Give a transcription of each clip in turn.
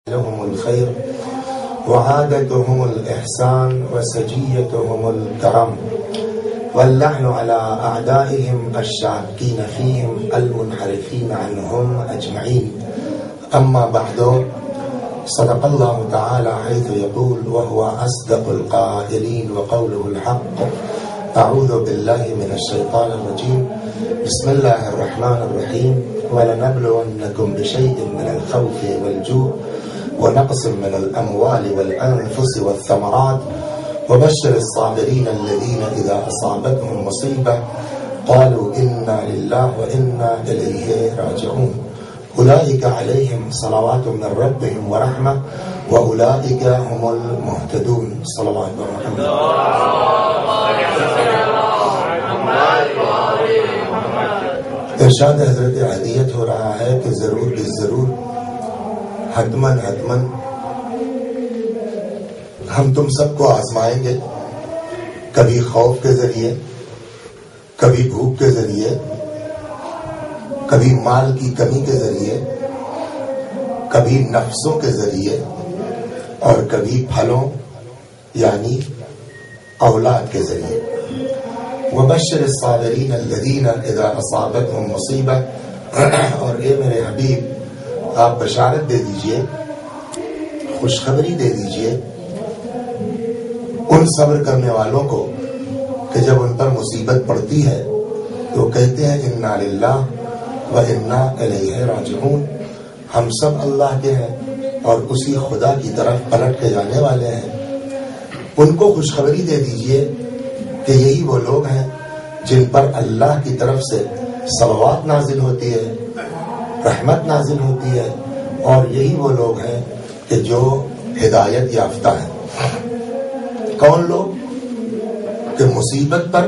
لهم الخير وعادتهم الإحسان وسجيتهم الكرم واللعن على أعدائهم الشاكين فيهم المنحرفين عنهم أجمعين. أما بعد، صدق الله تعالى حيث يقول وهو أصدق القائلين وقوله الحق. أعوذ بالله من الشيطان الرجيم. بسم الله الرحمن الرحيم. ولنبلونكم بشيء من الخوف والجوع ونقص من الأموال والأنفس والثمرات وبشر الصابرين الذين إذا أصابتهم مصيبة قالوا إنا لله وإنا إليه راجعون. أولئك عليهم صلوات من ربهم ورحمة وأولئك هم المهتدون. صلى الله عليه وسلم. ارشاد حضرت عدیت ہو رہا ہے کہ ضرور ضرور حتماً ہم تم سب کو آزمائیں گے، کبھی خوف کے ذریعے، کبھی بھوک کے ذریعے، کبھی مال کی کمی کے ذریعے، کبھی نفسوں کے ذریعے اور کبھی پھلوں یعنی اولاد کے ذریعے. وبشر الصابرین الذین اذا اصابتهم مصیبہ، اور اے میرے حبیب آپ بشارت دے دیجئے، خوشخبری دے دیجئے ان صبر کرنے والوں کو کہ جب ان پر مصیبت پڑتی ہے تو کہتے ہیں انا للہ و انا الیہ راجعون، ہم سب اللہ کے ہیں اور اسی خدا کی طرف پلٹ کے جانے والے ہیں. ان کو خوشخبری دے دیجئے کہ یہی وہ لوگ ہیں جن پر اللہ کی طرف سے صلوات نازل ہوتی ہے، رحمت نازل ہوتی ہے، اور یہی وہ لوگ ہیں کہ جو ہدایت یافتہ ہیں. کون لوگ؟ کہ مصیبت پر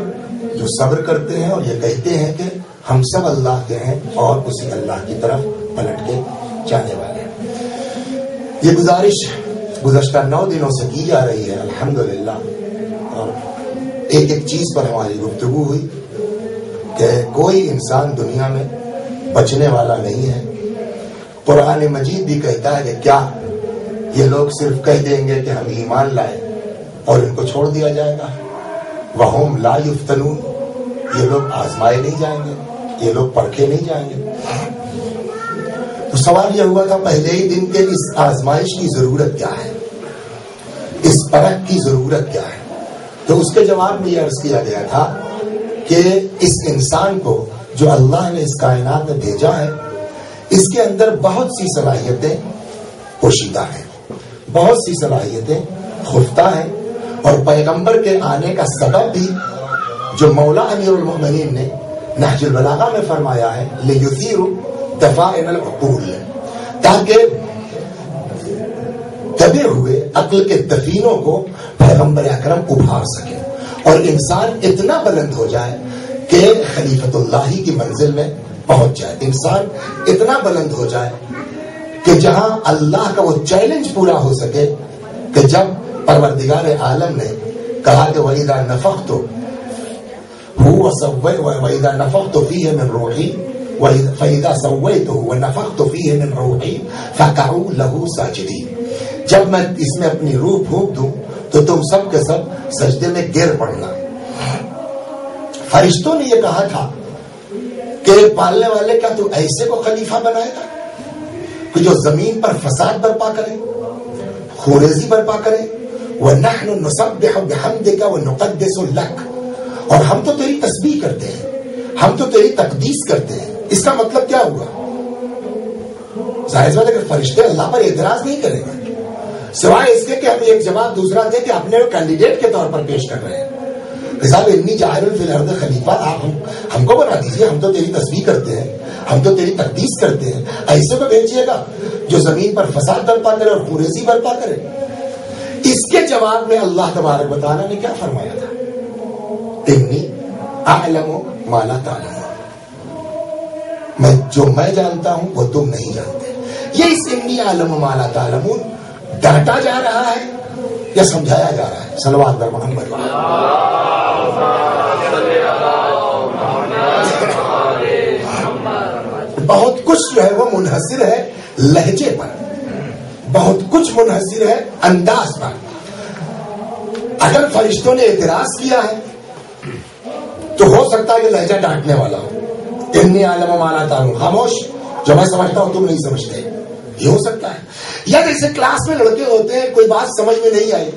جو صبر کرتے ہیں اور یہ کہتے ہیں کہ ہم سب اللہ کے ہیں اور اسی اللہ کی طرف پلٹ کے جانے والے ہیں. یہ گزارش گزشتہ 9 دنوں سے کی جا رہی ہے الحمدللہ، اور ایک چیز پر ہماری گفتگو ہوئی کہ کوئی انسان دنیا میں بچنے والا نہیں ہے. قرآن مجید بھی کہتا ہے کہ کیا یہ لوگ صرف کہہ دیں گے کہ ہم ایمان لائے اور ان کو چھوڑ دیا جائے گا؟ وَهُمْ لَا يُفْتَنُونَ، یہ لوگ آزمائے نہیں جائیں گے، یہ لوگ پرکھے نہیں جائیں گے. تو سوال یہ ہوا تھا پہلے ہی دن کے اس آزمائش کی ضرورت کیا ہے، اس پرکھ کی ضرورت کیا ہے؟ تو اس کے جواب میں یہ عرض کیا گیا تھا کہ اس انسان کو جو اللہ نے اس کائنات میں بھیجا ہے اس کے اندر بہت سی صلاحیتیں پوشیدہ ہیں، بہت سی صلاحیتیں خفتہ ہیں، اور پیغمبر کے آنے کا سبب بھی جو مولا امیر المؤمنین نے نہج البلاغہ میں فرمایا ہے لِيُثِيرُ دَفَائِنَ الْعُقُولِ، تاکہ دبے ہوئے عقل کے دفینوں کو پیغمبر اکرم ابھار سکے اور انسان اتنا بلند ہو جائے کہ خلیفۃ اللہ کی منزل میں پہنچ جائے. انسان اتنا بلند ہو جائے کہ جہاں اللہ کا وہ چیلنج پورا ہو سکے کہ جب پروردگار عالم نے کہا کہ وَإِذَا نَفَخْتُ وَإِذَا نَفَخْتُ فِيهِ مِنْ رُوحِي فَإِذَا سَوَّيْتُهُ وَنَفَخْتُ فِيهِ مِنْ رُوحِي فَقَعُوا لَهُ سَاجِدِينَ، جب میں اس میں اپنی روح پھونک دوں تو تم سب کے سب سجدے میں گر پڑنا. فرشتوں نے یہ کہا تھا کہ پالنے والے کیا تو ایسے کو خلیفہ بنائے گا کہ جو زمین پر فساد برپا کرے، خوریزی برپا کرے. وَنَحْنُ نُسَبِّحُ بِحَمْدِكَ وَنُقَدِّسُ لَكَ، اور ہم تو تیری تسبیح کرتے ہیں، ہم تو تیری تقدیس کرتے ہیں. اس کا مطلب کیا ہوا؟ ظاہر بات ہے کہ فرشتے اللہ پر اعتراض نہیں کریں گے سوائے اس کے کہ ہم ایک جواب دوسرا دیں کہ اپنے کینڈیڈیٹ کے طور پر پیش کر رہے ہیں کہ صاحب انی جاعل فی الارض خلیفہ، آپ ہم کو بنا دیجیے، ہم تو تیری تسبیح کرتے ہیں، ہم تو تیری تقدیس کرتے ہیں، ایسے کو بھیجیے گا جو زمین پر فساد برپا کرے اور خوریزی برپا کرے. اس کے جواب میں اللہ تبارک و تعالیٰ نے کیا فرمایا تھا؟ انی اعلم ما لا تعلمون، میں جانتا ہوں وہ تم نہیں جانتے. یہ اس انی اعلم ما لا تعلمون ڈانٹا جا رہا ہے یا سمجھایا جا رہا ہے؟ صلوات بر محمد. بہت کچھ جو ہے وہ منحصر ہے لہجے پر. بہت کچھ منحصر ہے انداز پر. اگر فرشتوں نے اعتراض کیا ہے تو ہو سکتا ہے کہ لہجہ ڈانٹنے والا ہو. انی عالم ما لا تعلمون، خاموش، جو میں سمجھتا ہوں تم نہیں سمجھتے، یہ ہو سکتا ہے. یا جیسے کلاس میں لڑکے ہوتے ہیں، کوئی بات سمجھ میں نہیں آئی،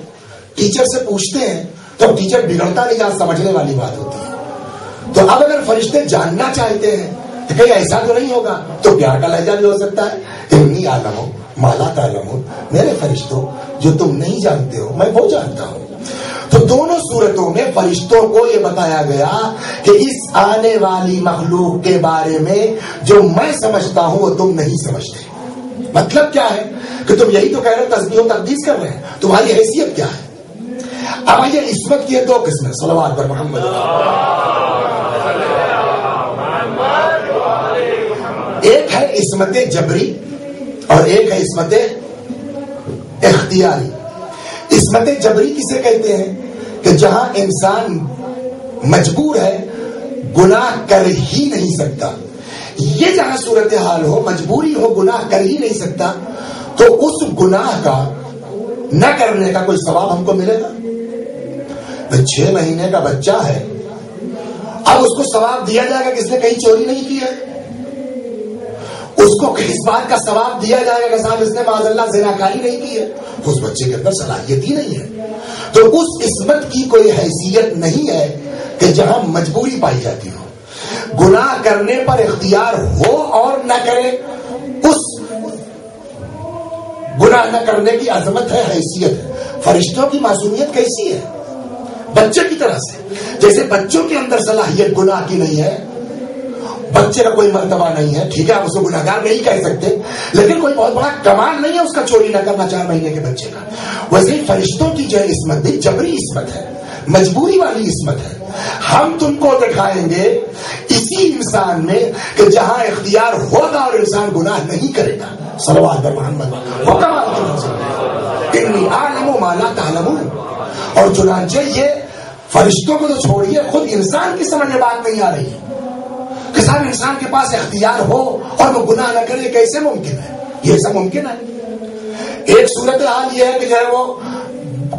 ٹیچر سے پوچھتے ہیں تو ٹیچر بگڑتا نہیں جہاں سمجھنے والی بات ہوتی ہے. تو اب اگر فرشتے جاننا چاہتے ہیں کہ کہیں ایسا تو نہیں ہوگا، تو پیار کا لہجہ بھی ہو سکتا ہے. انی عالم ما لا تعلمون، میرے فرشتوں جو تم نہیں جانتے ہو میں وہ جانتا ہوں. تو دونوں صورتوں میں فرشتوں کو یہ بتایا گیا کہ اس آنے والی مخلوق کے بارے میں جو میں سمجھتا ہوں وہ تم نہیں سمجھتے. مطلب کیا ہے کہ تم یہی تو کہہ رہے ہو تسبیح و تقدیس کر رہے ہیں، تمہاری حیثیت کیا ہے؟ اب یہ عصمت کی دو قسمیں، صلوات پر محمد. ایک ہے عصمت جبری اور ایک ہے عصمت اختیاری. عصمت جبری کسے کہتے ہیں کہ جہاں انسان مجبور ہے، گناہ کر ہی نہیں سکتا. یہ جہاں صورتحال ہو، مجبوری ہو، گناہ کر ہی نہیں سکتا، تو اس گناہ کا نہ کرنے کا کوئی ثواب ہم کو ملے گا؟ 6 مہینے کا بچہ ہے، اب اس کو ثواب دیا جائے گا کہ اس نے کہیں چوری نہیں کی ہے؟ اس کو اس بات کا ثواب دیا جائے گا کہ صاحب اس نے معاذ اللہ زناکاری نہیں کی ہے؟ تو اس بچے کے اندر صلاحیت ہی نہیں ہے. تو اس عصمت کی کوئی حیثیت نہیں ہے کہ جہاں مجبوری پائی جاتی ہو. گناہ کرنے پر اختیار ہو اور نہ کرے، اس گناہ نہ کرنے کی عظمت ہے، حیثیت ہے. فرشتوں کی معصومیت کیسی ہے؟ بچے کی طرح سے. جیسے بچوں کے اندر صلاحیت گناہ کی نہیں ہے، بچے کا کوئی مرتبہ نہیں ہے، ٹھیک ہے آپ اس کو گناہگار نہیں کہہ سکتے، لیکن کوئی بہت بڑا کمال نہیں ہے اس کا چوری نہ کرنا 4 مہینے کے بچے کا. ویسے ہی فرشتوں کی جو عصمت بھی جبری عصمت ہے، مجبوری والی عصمت ہے. ہم تم کو دکھائیں گے اسی انسان میں کہ جہاں اختیار ہوگا اور انسان گناہ نہیں کرے گا. صلوات پر محمد. وہ کمال کی منزل انی اعلم ما لا تعلمون. اور چنانچہ یہ فرشتوں کو تو چھوڑیے، خود انسان کی سمجھ میں بات نہیں آ رہی ہے کہ صاحب انسان کے پاس اختیار ہو اور وہ گناہ نہ کرے. کیسے ممکن ہے؟ یہ ایسا ممکن ہے. ایک صورت حال یہ ہے کہ جو ہے وہ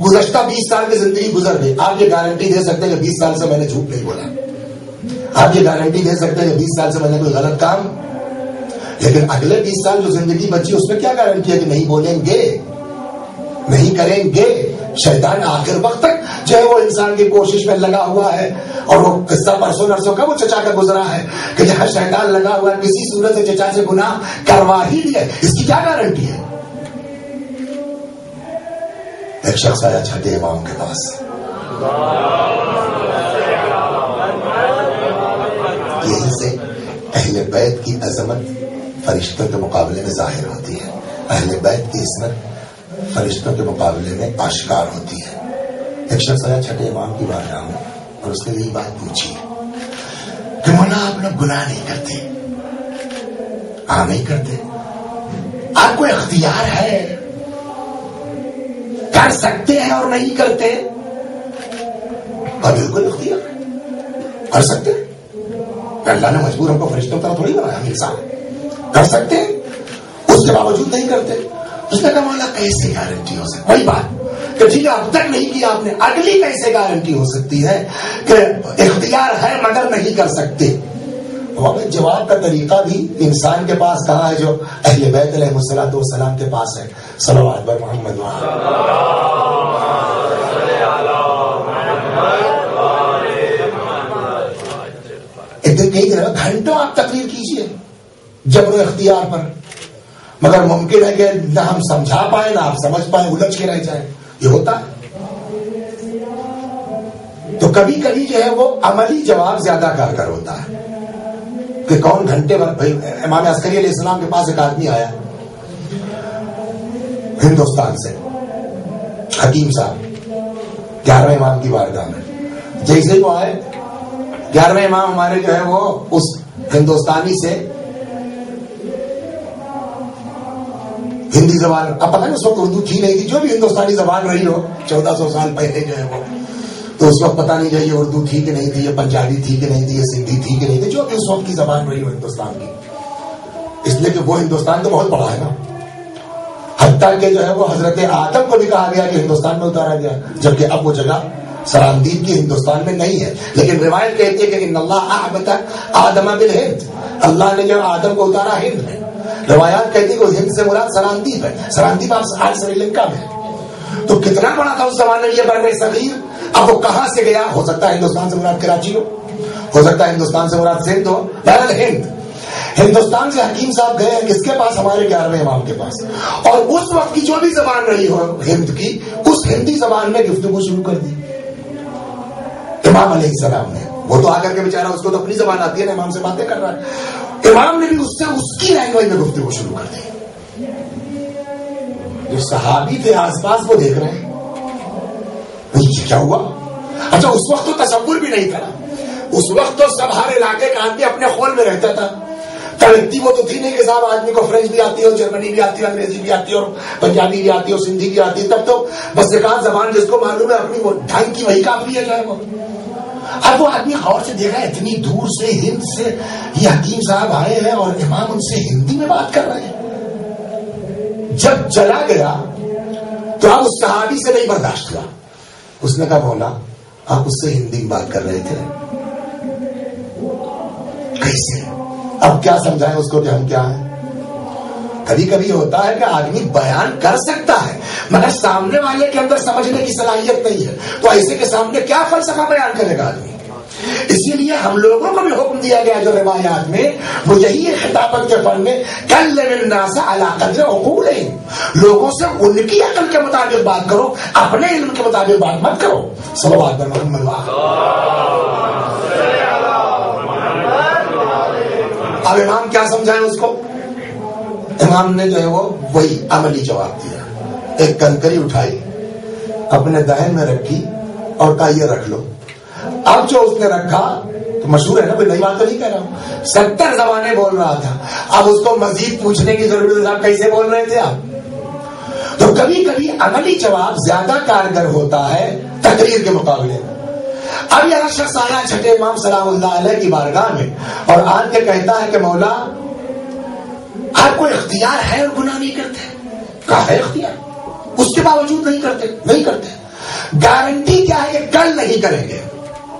گزشتہ 20 سال کی زندگی گزر گئی، آپ یہ گارنٹی دے سکتے ہیں کہ 20 سال سے میں نے جھوٹ نہیں بولا، آپ یہ گارنٹی دے سکتے ہیں کہ 20 سال سے میں نے کوئی غلط کام. لیکن اگلے 20 سال جو زندگی بچی اس میں کیا گارنٹی ہے کہ نہیں بولیں گے، نہیں کریں گے؟ شیطان آخر وقت تک جو ہے وہ انسان کی کوشش میں لگا ہوا ہے. اور وہ قصہ پرسوں نرسوں کا وہ چچا کا گزرا ہے کہ جہاں شیطان لگا ہوا ہے کسی صورت سے چچا سے گناہ کروا ہی دیا. اس کی کیا گارنٹی ہے؟ ایک شخص آیا چھٹے امام کے پاس، یہیں سے اہل بیت کی عظمت فرشتوں کے مقابلے میں ظاہر ہوتی ہے، اہل بیت کی عصمت فرشتوں کے مقابلے میں آشکار ہوتی ہے. ایک شخص آیا چھٹے امام کی بارگاہ میں اور اس نے یہی بات پوچھی کہ مولا آپ لوگ گناہ نہیں کرتے؟ ہاں نہیں کرتے. آپ کو اختیار ہے، کر سکتے ہیں اور نہیں کرتے؟ اور بالکل اختیار کر سکتے ہیں. اللہ نے مجبور ہم کو فرشتوں طرح تھوڑی بنایا، ہم انسان کر سکتے ہیں، اس کے باوجود نہیں کرتے. اس نے کہا مولا کیسے گارنٹی ہو سکتی؟ وہی بات کہ ٹھیک ہے اب تک نہیں کیا آپ نے، اگلی کیسے گارنٹی ہو سکتی ہے کہ اختیار ہے مگر نہیں کر سکتے؟ جواب کا طریقہ بھی انسان کے پاس کہاں ہے جو اہل بیت علیہ الصلوۃ والسلام کے پاس ہے. صلوات بر محمد. ایک دن کہیں گے گھنٹوں آپ تقریر کیجئے جبر و اختیار پر، مگر ممکن ہے کہ نہ ہم سمجھا پائیں نہ آپ سمجھ پائیں، الجھ کے رہ جائیں. یہ ہوتا ہے. تو کبھی کبھی جو ہے وہ عملی جواب زیادہ کارگر ہوتا ہے کہ کون گھنٹے بھر. بھائی امام عسکری علیہ السلام کے پاس ایک آدمی آیا ہندوستان سے، حکیم صاحب 11ویں امام کی بارگاہ میں. جیسے ہی وہ آئے 11ویں امام ہمارے جو ہے وہ اس ہندوستانی سے ہندی زبان، اب پتہ نہیں اس وقت اردو تھی نہیں تھی، جو بھی ہندوستانی زبان رہی ہو 1400 سال پہلے جو ہے وہ، تو اس وقت پتہ نہیں یہ اردو تھی کہ نہیں تھی، یہ پنجابی تھی کہ نہیں تھی، یہ سندھی تھی کہ نہیں تھی، جو بھی اس وقت کی زبان رہی ہو ہندوستان کی. اس لیے کہ وہ ہندوستان تو بہت بڑا ہے نا، حد حتیٰ کہ جو ہے وہ حضرت آدم کو بھی کہا گیا کہ ہندوستان میں اتارا گیا، جبکہ اب وہ جگہ سراندید کی ہندوستان میں نہیں ہے، لیکن روایت کہتی ہے کہ ان اللہ احبط آدم بالہند، اللہ نے جو آدم کو اتارا ہند میں. روایات کہتی ہے کہ ہند سے مراد سراندید ہے، سراندید آج سری لنکا میں. تو کتنا بڑا تھا اس زمانے میں یہ بر صغیر. اب وہ کہاں سے گیا؟ ہو سکتا ہے ہندوستان سے مراد کراچی ہو سکتا ہے ہندوستان سے مراد سندھ ہو، بہرحال ہند. ہندوستان سے حکیم صاحب گئے ہیں کس کے پاس؟ ہمارے 11ویں امام کے پاس. اور اس وقت کی جو بھی زبان رہی ہو ہند کی، اس ہندی زبان میں گفتگو شروع کر دی امام علیہ السلام نے. وہ تو آ کر کے بیچارہ اس کو تو اپنی زبان آتی ہے نا، امام سے باتیں کر رہا ہے. امام نے بھی اس سے اس کی لینگویج میں گفتگو شروع کر دی. جو صحابی تھے آس پاس وہ دیکھ رہے ہیں یہ کیا ہوا. اچھا اس وقت تو تصور بھی نہیں تھا، اس وقت تو سب ہر علاقے کا آدمی اپنے خول میں رہتا تھا. ترقی وہ تو تھی نہیں کہ صاحب آدمی کو فرینچ بھی آتی ہے اور جرمنی بھی آتی ہے، انگریزی بھی آتی ہے اور پنجابی بھی آتی ہے اور سندھی بھی آتی ہے. تب تو بس ایک آدھ زبان جس کو معلوم ہے اپنی وہ ڈھنگ کی وہی کافی ہے جو ہے وہ. اب وہ آدمی غور سے دیکھا اتنی دور سے ہند سے یہ حکیم صاحب آئے ہیں اور امام ان سے ہندی میں بات کر رہے ہیں. جب چلا گیا تو اب اس صحابی سے نہیں برداشت ہوا. اس نے کہا مولا آپ اس سے ہندی میں بات کر رہے تھے کیسے؟ اب کیا سمجھائیں اس کو کہ ہم کیا ہیں. کبھی کبھی ہوتا ہے کہ آدمی بیان کر سکتا ہے مگر سامنے والے کے اندر سمجھنے کی صلاحیت نہیں ہے، تو ایسے کے سامنے کیا فلسفہ بیان کرے گا آدمی. اسی لیے ہم لوگوں کو بھی حکم دیا گیا جو روایات میں وہ یہی ہے خطابت کے فن میں، کلم الناس علی قدر عقولہم، لوگوں سے ان کی عقل کے مطابق بات کرو، اپنے علم کے مطابق بات مت کرو. صلوات محمد. اب امام کیا سمجھائیں اس کو؟ امام نے جو ہے وہ وہی عملی جواب دیا. ایک کنکری اٹھائی اپنے دہن میں رکھی اور کہا یہ رکھ لو. اب جو اس نے رکھا تو مشہور ہے نا، کوئی نئی بات تو نہیں کہہ رہا ہوں، 70 زبانیں بول رہا تھا. اب اس کو مزید پوچھنے کی ضرورت ہے کیسے بول رہے تھے آپ. تو کبھی کبھی عملی جواب زیادہ کارگر ہوتا ہے تقریر کے مقابلے میں. اب یہ شخص آیا چھٹے امام سلام اللہ علیہ کی بارگاہ میں اور آن کے کہتا ہے کہ مولا آپ کو اختیار ہے اور گناہ نہیں کرتے. کہا ہے اختیار، اس کے باوجود نہیں کرتے. گارنٹی کیا ہے کہ کل نہیں کریں گے،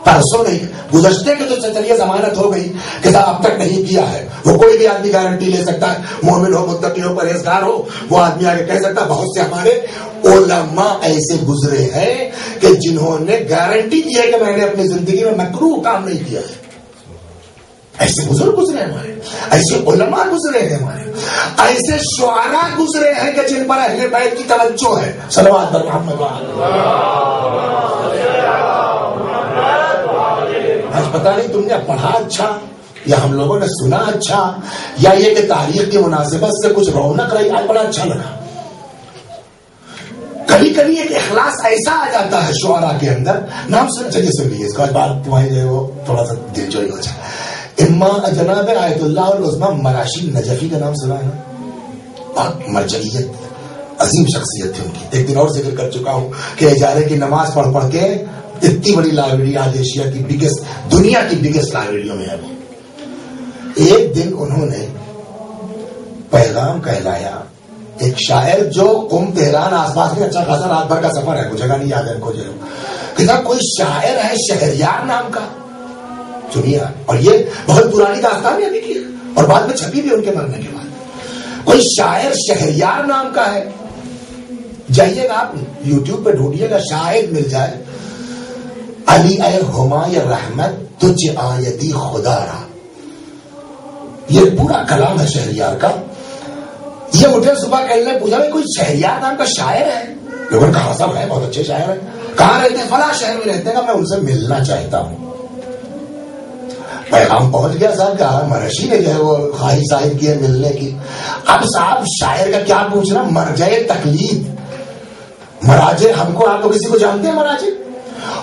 پرسوں نہیں، گزشتے کے تو چلیے ضمانت ہو گئی کہ اب تک نہیں کیا ہے. وہ کوئی بھی آدمی گارنٹی لے سکتا ہے، مومن ہو، متقی ہو، پرہیزگار ہو، وہ آدمی آگے کہہ سکتا ہے. بہت سے ہمارے علماء ایسے گزرے ہیں کہ جنہوں نے گارنٹی دی ہے کہ میں نے اپنی زندگی میں مکروہ کام نہیں کیا ہے. ایسے بزرگ گزرے ہیں ہمارے، ایسے علماء گزرے ہیں ہمارے، ایسے شعراء گزرے ہیں کہ جن پر اہل بیت کی توجہ ہے. صلوات بر محمد. آج پتہ نہیں تم نے پڑھا اچھا یا ہم لوگوں نے سنا اچھا یا یہ کہ تاریخ کی مناسبت سے کچھ رونق رہی، آج بڑا اچھا لگا. کبھی کبھی ایک اخلاص ایسا آ جاتا ہے شعراء کے اندر. نام سن لیجیے اس کا بات تمہاری جو ہے وہ تھوڑا سا دل جوئی ہو جائے. اما جناب آیت اللہ العظمی مراشی نجفی کا نام سنا ہے نا، بہت مرجعیت عظیم شخصیت تھی ان کی. ایک دن اور ذکر کر چکا ہوں کہ اجارے کی نماز پڑھ کے اتنی بڑی لائبریری آج ایشیا کی بگیسٹ، دنیا کی بگیسٹ لائبریریوں میں ہے وہ. ایک دن انہوں نے پیغام کہلایا. ایک شاعر جو قم تہران آس پاس میں اچھا خاصا رات بھر کا سفر ہے، کچھ جگہ نہیں یاد ہے ان کو جو کہا کوئی شاعر ہے شہریار نام کا چنیا، اور یہ بہت پرانی داستان ہے دیکھیے اور بعد میں چھپی بھی ان کے مرنے کے بعد. کوئی شاعر شہریار نام کا ہے، جائیے گا آپ یوٹیوب پہ ڈھونڈیے گا، شاید مل جائے. علی اے ہمای رحمت تجھ آیتی خدا را، یہ پورا کلام ہے شہریار کا. یہ اٹھے صبح کہنے پوچھا کوئی شہریار نام کا شاعر ہے؟ لوگوں نے کہا صاحب ہے، بہت اچھے شاعر ہیں. کہاں رہتے ہیں؟ فلاں شہر میں رہتے ہیں. میں ان سے ملنا چاہتا ہوں. پیغام پہنچ گیا صاحب کا. مرشی نے جو ہے وہ خواہش ظاہر کی ہے ملنے کی. اب صاحب شاعر کا کیا پوچھنا، مرجع تقلید، مراجع ہم کو، آپ کو کسی کو جانتے ہیں مراجع؟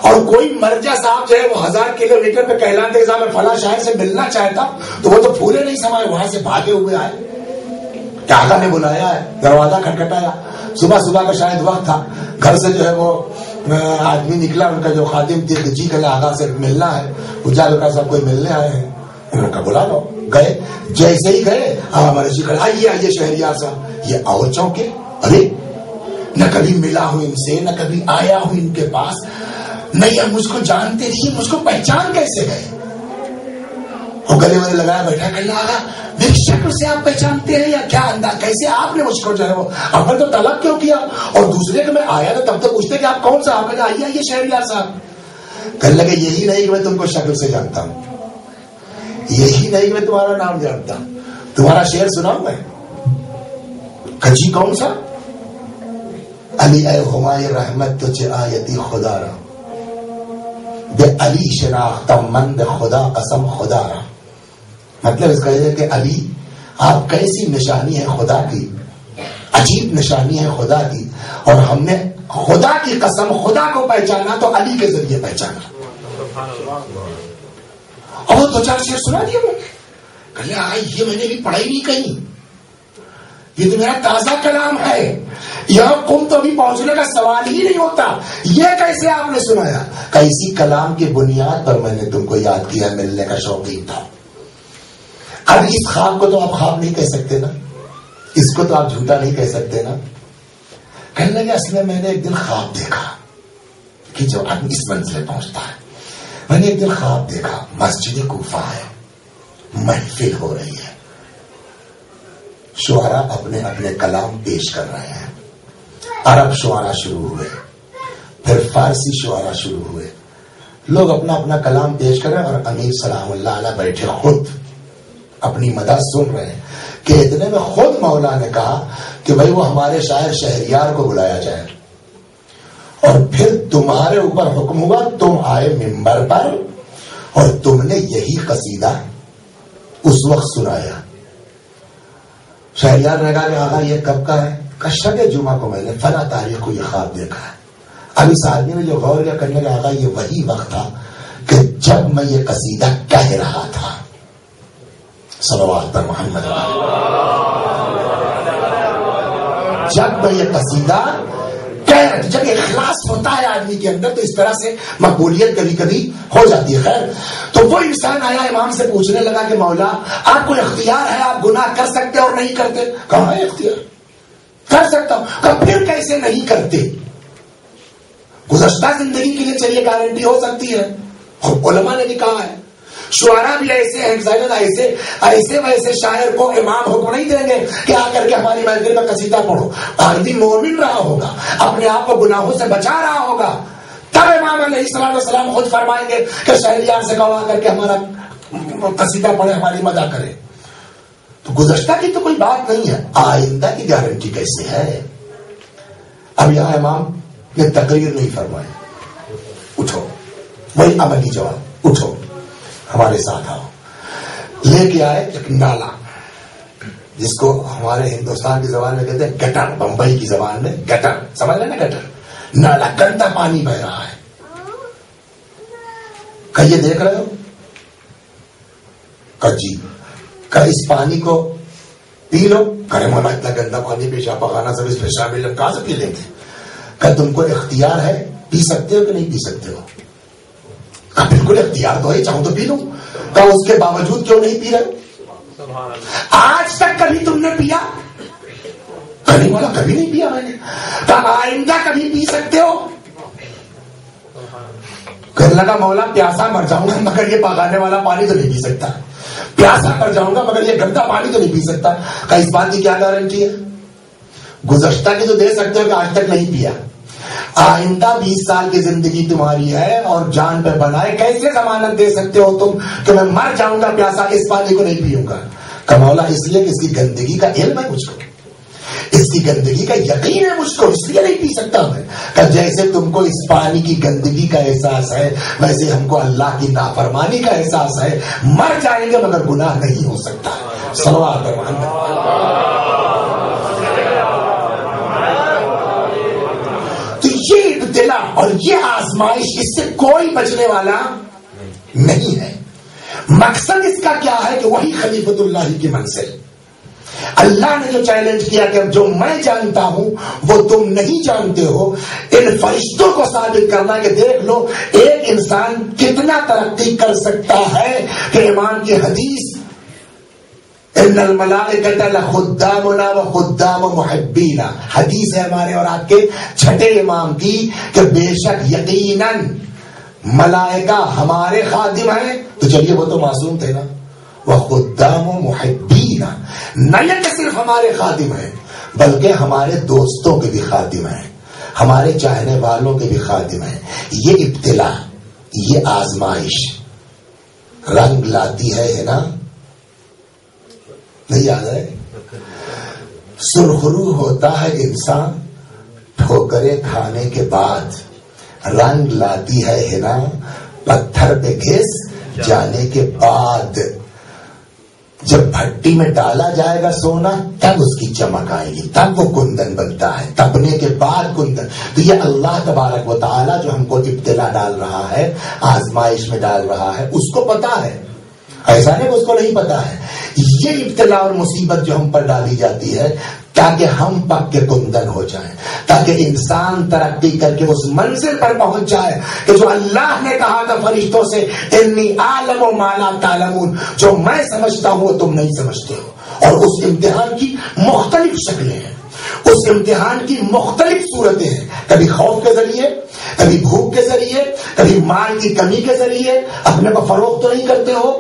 اور کوئی مرجع صاحب جو ہے وہ 1000 کلومیٹر پہ کہلاتے صاحب میں فلاں شاعر سے ملنا چاہتا ہوں، تو وہ تو پھولے نہیں سمائے، وہاں سے بھاگے ہوئے آئے. کیا آقا نے بلایا ہے، دروازہ کھٹکھٹایا. صبح صبح کا شاید وقت تھا، گھر سے جو ہے وہ آدمی نکلا، ان کا جو خادم تھی کہ جی کہا آقا سے ملنا ہے. اجا لکا صاحب کوئی ملنے آئے ہیں، انہوں نے بلا لو. گئے، جیسے ہی گئے ہمارے جی کہا آئیے شہریار صاحب. یہ اور چونکے ارے نہ کبھی ملا ہوں ان سے، نہ کبھی آیا ہوں ان کے پاس، نہیں اب مجھ کو جانتے تھی، مجھ کو پہچان کیسے گئے؟ وہ گلے والے لگایا بیٹھا کہ آگا میری شکل سے آپ پہچانتے ہیں یا کیا انداز، کیسے آپ نے مجھ کو جو ہے وہ اول تو طلب کیوں کیا، اور دوسرے کہ میں آیا تو تب تو پوچھتے کہ آپ کون سا، آپ نے کہا آئیے شہریار صاحب۔ کہنے لگے یہی نہیں کہ میں تم کو شکل سے جانتا ہوں، یہی نہیں کہ میں تمہارا نام جانتا ہوں، تمہارا شعر سناؤں میں؟ کجی کون سا؟ علی اے ہمائے رحمت تجھے آیتی خدا را، بے علی شناختم مند خدا قسم خدا را۔ مطلب اس کا یہ ہے کہ علی آپ کیسی نشانی ہے خدا کی، عجیب نشانی ہے خدا کی، اور ہم نے خدا کی قسم خدا کو پہچانا تو علی کے ذریعے پہچانا۔ اور وہ دو چار شعر سنا دیا وہ، کہ یہ میں نے بھی پڑھا ہی نہیں کہیں، یہ تو میرا تازہ کلام ہے، یہاں کم تو ابھی پہنچنے کا سوال ہی نہیں ہوتا، یہ کیسے آپ نے سنایا؟ کہ اسی کلام کی بنیاد پر میں نے تم کو یاد کیا، ملنے کا شوقین تھا۔ اب اس خواب کو تو آپ خواب نہیں کہہ سکتے نا، اس کو تو آپ جھوٹا نہیں کہہ سکتے نا۔ کہنے لگے اصل میں نے ایک دن خواب دیکھا کہ جب آدمی اس منزل پہنچتا ہے، میں نے ایک دن خواب دیکھا مسجد کوفہ ہے، محفل ہو رہی ہے، شعراء اپنے اپنے کلام پیش کر رہے ہیں، عرب شعراء شروع ہوئے، پھر فارسی شعراء شروع ہوئے، لوگ اپنا اپنا کلام پیش کر رہے ہیں، اور امیر سلام اللہ علیہ بیٹھے خود اپنی مدح سن رہے ہیں کہ اتنے میں خود مولا نے کہا کہ بھائی وہ ہمارے شاعر شہریار کو بلایا جائے، اور پھر تمہارے اوپر حکم ہوا، تم آئے منبر پر اور تم نے یہی قصیدہ اس وقت سنایا۔ شہریار نے کہا کہ آقا یہ کب کا ہے؟ کہ شب جمعہ کو میں نے فلاں تاریخ کو یہ خواب دیکھا ہے۔ اب اس آدمی نے جو غور کیا کرنے کا، آقا یہ وہی وقت تھا کہ جب میں یہ قصیدہ کہہ رہا تھا۔ صلوات پر محمد، جب میں یہ قصیدہ جب اخلاص ہوتا ہے آدمی کے اندر تو اس طرح سے مقبولیت کبھی کبھی ہو جاتی ہے۔ خیر تو وہ انسان آیا امام سے پوچھنے لگا کہ مولا آپ کو اختیار ہے، آپ گناہ کر سکتے اور نہیں کرتے؟ کہاں ہے اختیار؟ کر سکتا ہوں۔ کہ پھر کیسے نہیں کرتے؟ گزشتہ زندگی کے لیے چلیے گارنٹی ہو سکتی ہے، علماء نے بھی کہا ہے، شعراء بھی ایسے ہیں، ایسے ویسے شاعر کو امام حکم نہیں دیں گے کہ آ کر کے ہماری محفل میں قصیدہ پڑھو۔ آدمی مومن رہا ہوگا، اپنے آپ کو گناہوں سے بچا رہا ہوگا، تب امام علیہ السلام والسلام خود فرمائیں گے کہ شہریار سے کہو آ کر کے ہمارا قصیدہ پڑھے، ہماری مدح کرے۔ تو گزشتہ کی تو کوئی بات نہیں ہے، آئندہ کی گارنٹی کیسے ہے؟ اب یہاں امام نے تقریر نہیں فرمائی، اٹھو، وہی عملی جواب، اٹھو ہمارے ساتھ آؤ۔ لے کے آئے ایک نالا، جس کو ہمارے ہندوستان کی زبان میں کہتے ہیں گٹر، بمبئی کی زبان میں گٹر، سمجھ رہے نا گٹر، نالا، گندا پانی بہ رہا ہے۔ کہ یہ دیکھ رہے ہو؟ کہ جی۔ کہ اس پانی کو پی لو؟ کرے مولا اتنا گندا پانی پیشاب پخانا سب اس میں شامل ہے، کہاں سے پی لیں گے؟ کہ تم کو اختیار ہے، پی سکتے ہو کہ نہیں پی سکتے ہو؟ بالکل اختیار تو ہے، چاہوں تو پی لوں۔ کہ اس کے باوجود کیوں نہیں پی رہے؟ آج تک کبھی تم نے پیا؟ کبھی مولا کبھی نہیں پیا میں نے۔ کہ آئندہ کبھی پی سکتے ہو؟ کہنے لگا مولا پیاسا مر جاؤں گا مگر یہ پکانے والا پانی تو نہیں پی سکتا، پیاسا مر جاؤں گا مگر یہ گندا پانی تو نہیں پی سکتا۔ کہ اس بات کی کیا گارنٹی ہے؟ گزشتہ کی تو دے سکتے ہو کہ آج تک نہیں پیا، آئندہ 20 سال کی زندگی تمہاری ہے اور جان پہ بنائے، کیسے ضمانت دے سکتے ہو تم کہ میں مر جاؤں گا پیاسا، اس پانی کو نہیں پیوں گا؟ کہ مولا اس لیے کہ اس کی گندگی کا علم ہے مجھ کو، اس کی گندگی کا یقین ہے مجھ کو، اس لیے نہیں پی سکتا میں۔ کہ جیسے تم کو اس پانی کی گندگی کا احساس ہے ویسے ہم کو اللہ کی نافرمانی کا احساس ہے، مر جائیں گے مگر گناہ نہیں ہو سکتا۔ صلوات محمد۔ تو یہ ابتلا اور یہ آزمائش، اس سے کوئی بچنے والا نہیں ہے۔ مقصد اس کا کیا ہے کہ وہی خلیفۃ اللہ کی منزل، اللہ نے جو چیلنج کیا کہ جو میں جانتا ہوں وہ تم نہیں جانتے ہو، ان فرشتوں کو ثابت کرنا کہ دیکھ لو ایک انسان کتنا ترقی کر سکتا ہے۔ کہ امام کی حدیث ان الملائکۃ لخدامنا وخدام محبینا، حدیث ہے ہمارے اور آپ کے چھٹے امام کی کہ بے شک یقیناً ملائکہ ہمارے خادم ہیں. تو چلیے وہ تو معصوم تھے نا. وخدام محبینا، نہ یہ کہ صرف ہمارے خادم ہیں بلکہ ہمارے دوستوں کے بھی خادم ہیں، ہمارے چاہنے والوں کے بھی خادم ہیں. یہ ابتلا، یہ آزمائش رنگ لاتی ہے نا. نہیں یاد ہے؟ سرخرو ہوتا ہے انسان ٹھوکرے کھانے کے بعد، رنگ لاتی ہے نا پتھر پہ گھس جانے کے بعد. جب بھٹی میں ڈالا جائے گا سونا تب اس کی چمک آئے گی، تب وہ کندن بنتا ہے، تپنے کے بعد کندن. تو یہ اللہ تبارک و تعالی جو ہم کو ابتلا ڈال رہا ہے، آزمائش میں ڈال رہا ہے، اس کو پتا ہے. ایسا نہیں اس کو نہیں پتا ہے. یہ ابتلا اور مصیبت جو ہم پر ڈالی جاتی ہے تاکہ ہم پک کے کندن ہو جائیں، تاکہ انسان ترقی کر کے اس منزل پر پہنچ جائے کہ جو اللہ نے کہا تھا فرشتوں سے انی اعلم ما لا تعلمون، جو میں سمجھتا ہوں وہ تم نہیں سمجھتے ہو. اور اس امتحان کی مختلف شکلیں ہیں، اس امتحان کی مختلف صورتیں ہیں. کبھی خوف کے ذریعے، کبھی بھوک کے ذریعے، کبھی مال کی کمی کے ذریعے، اپنے کو فروخت تو نہیں کرتے ہو،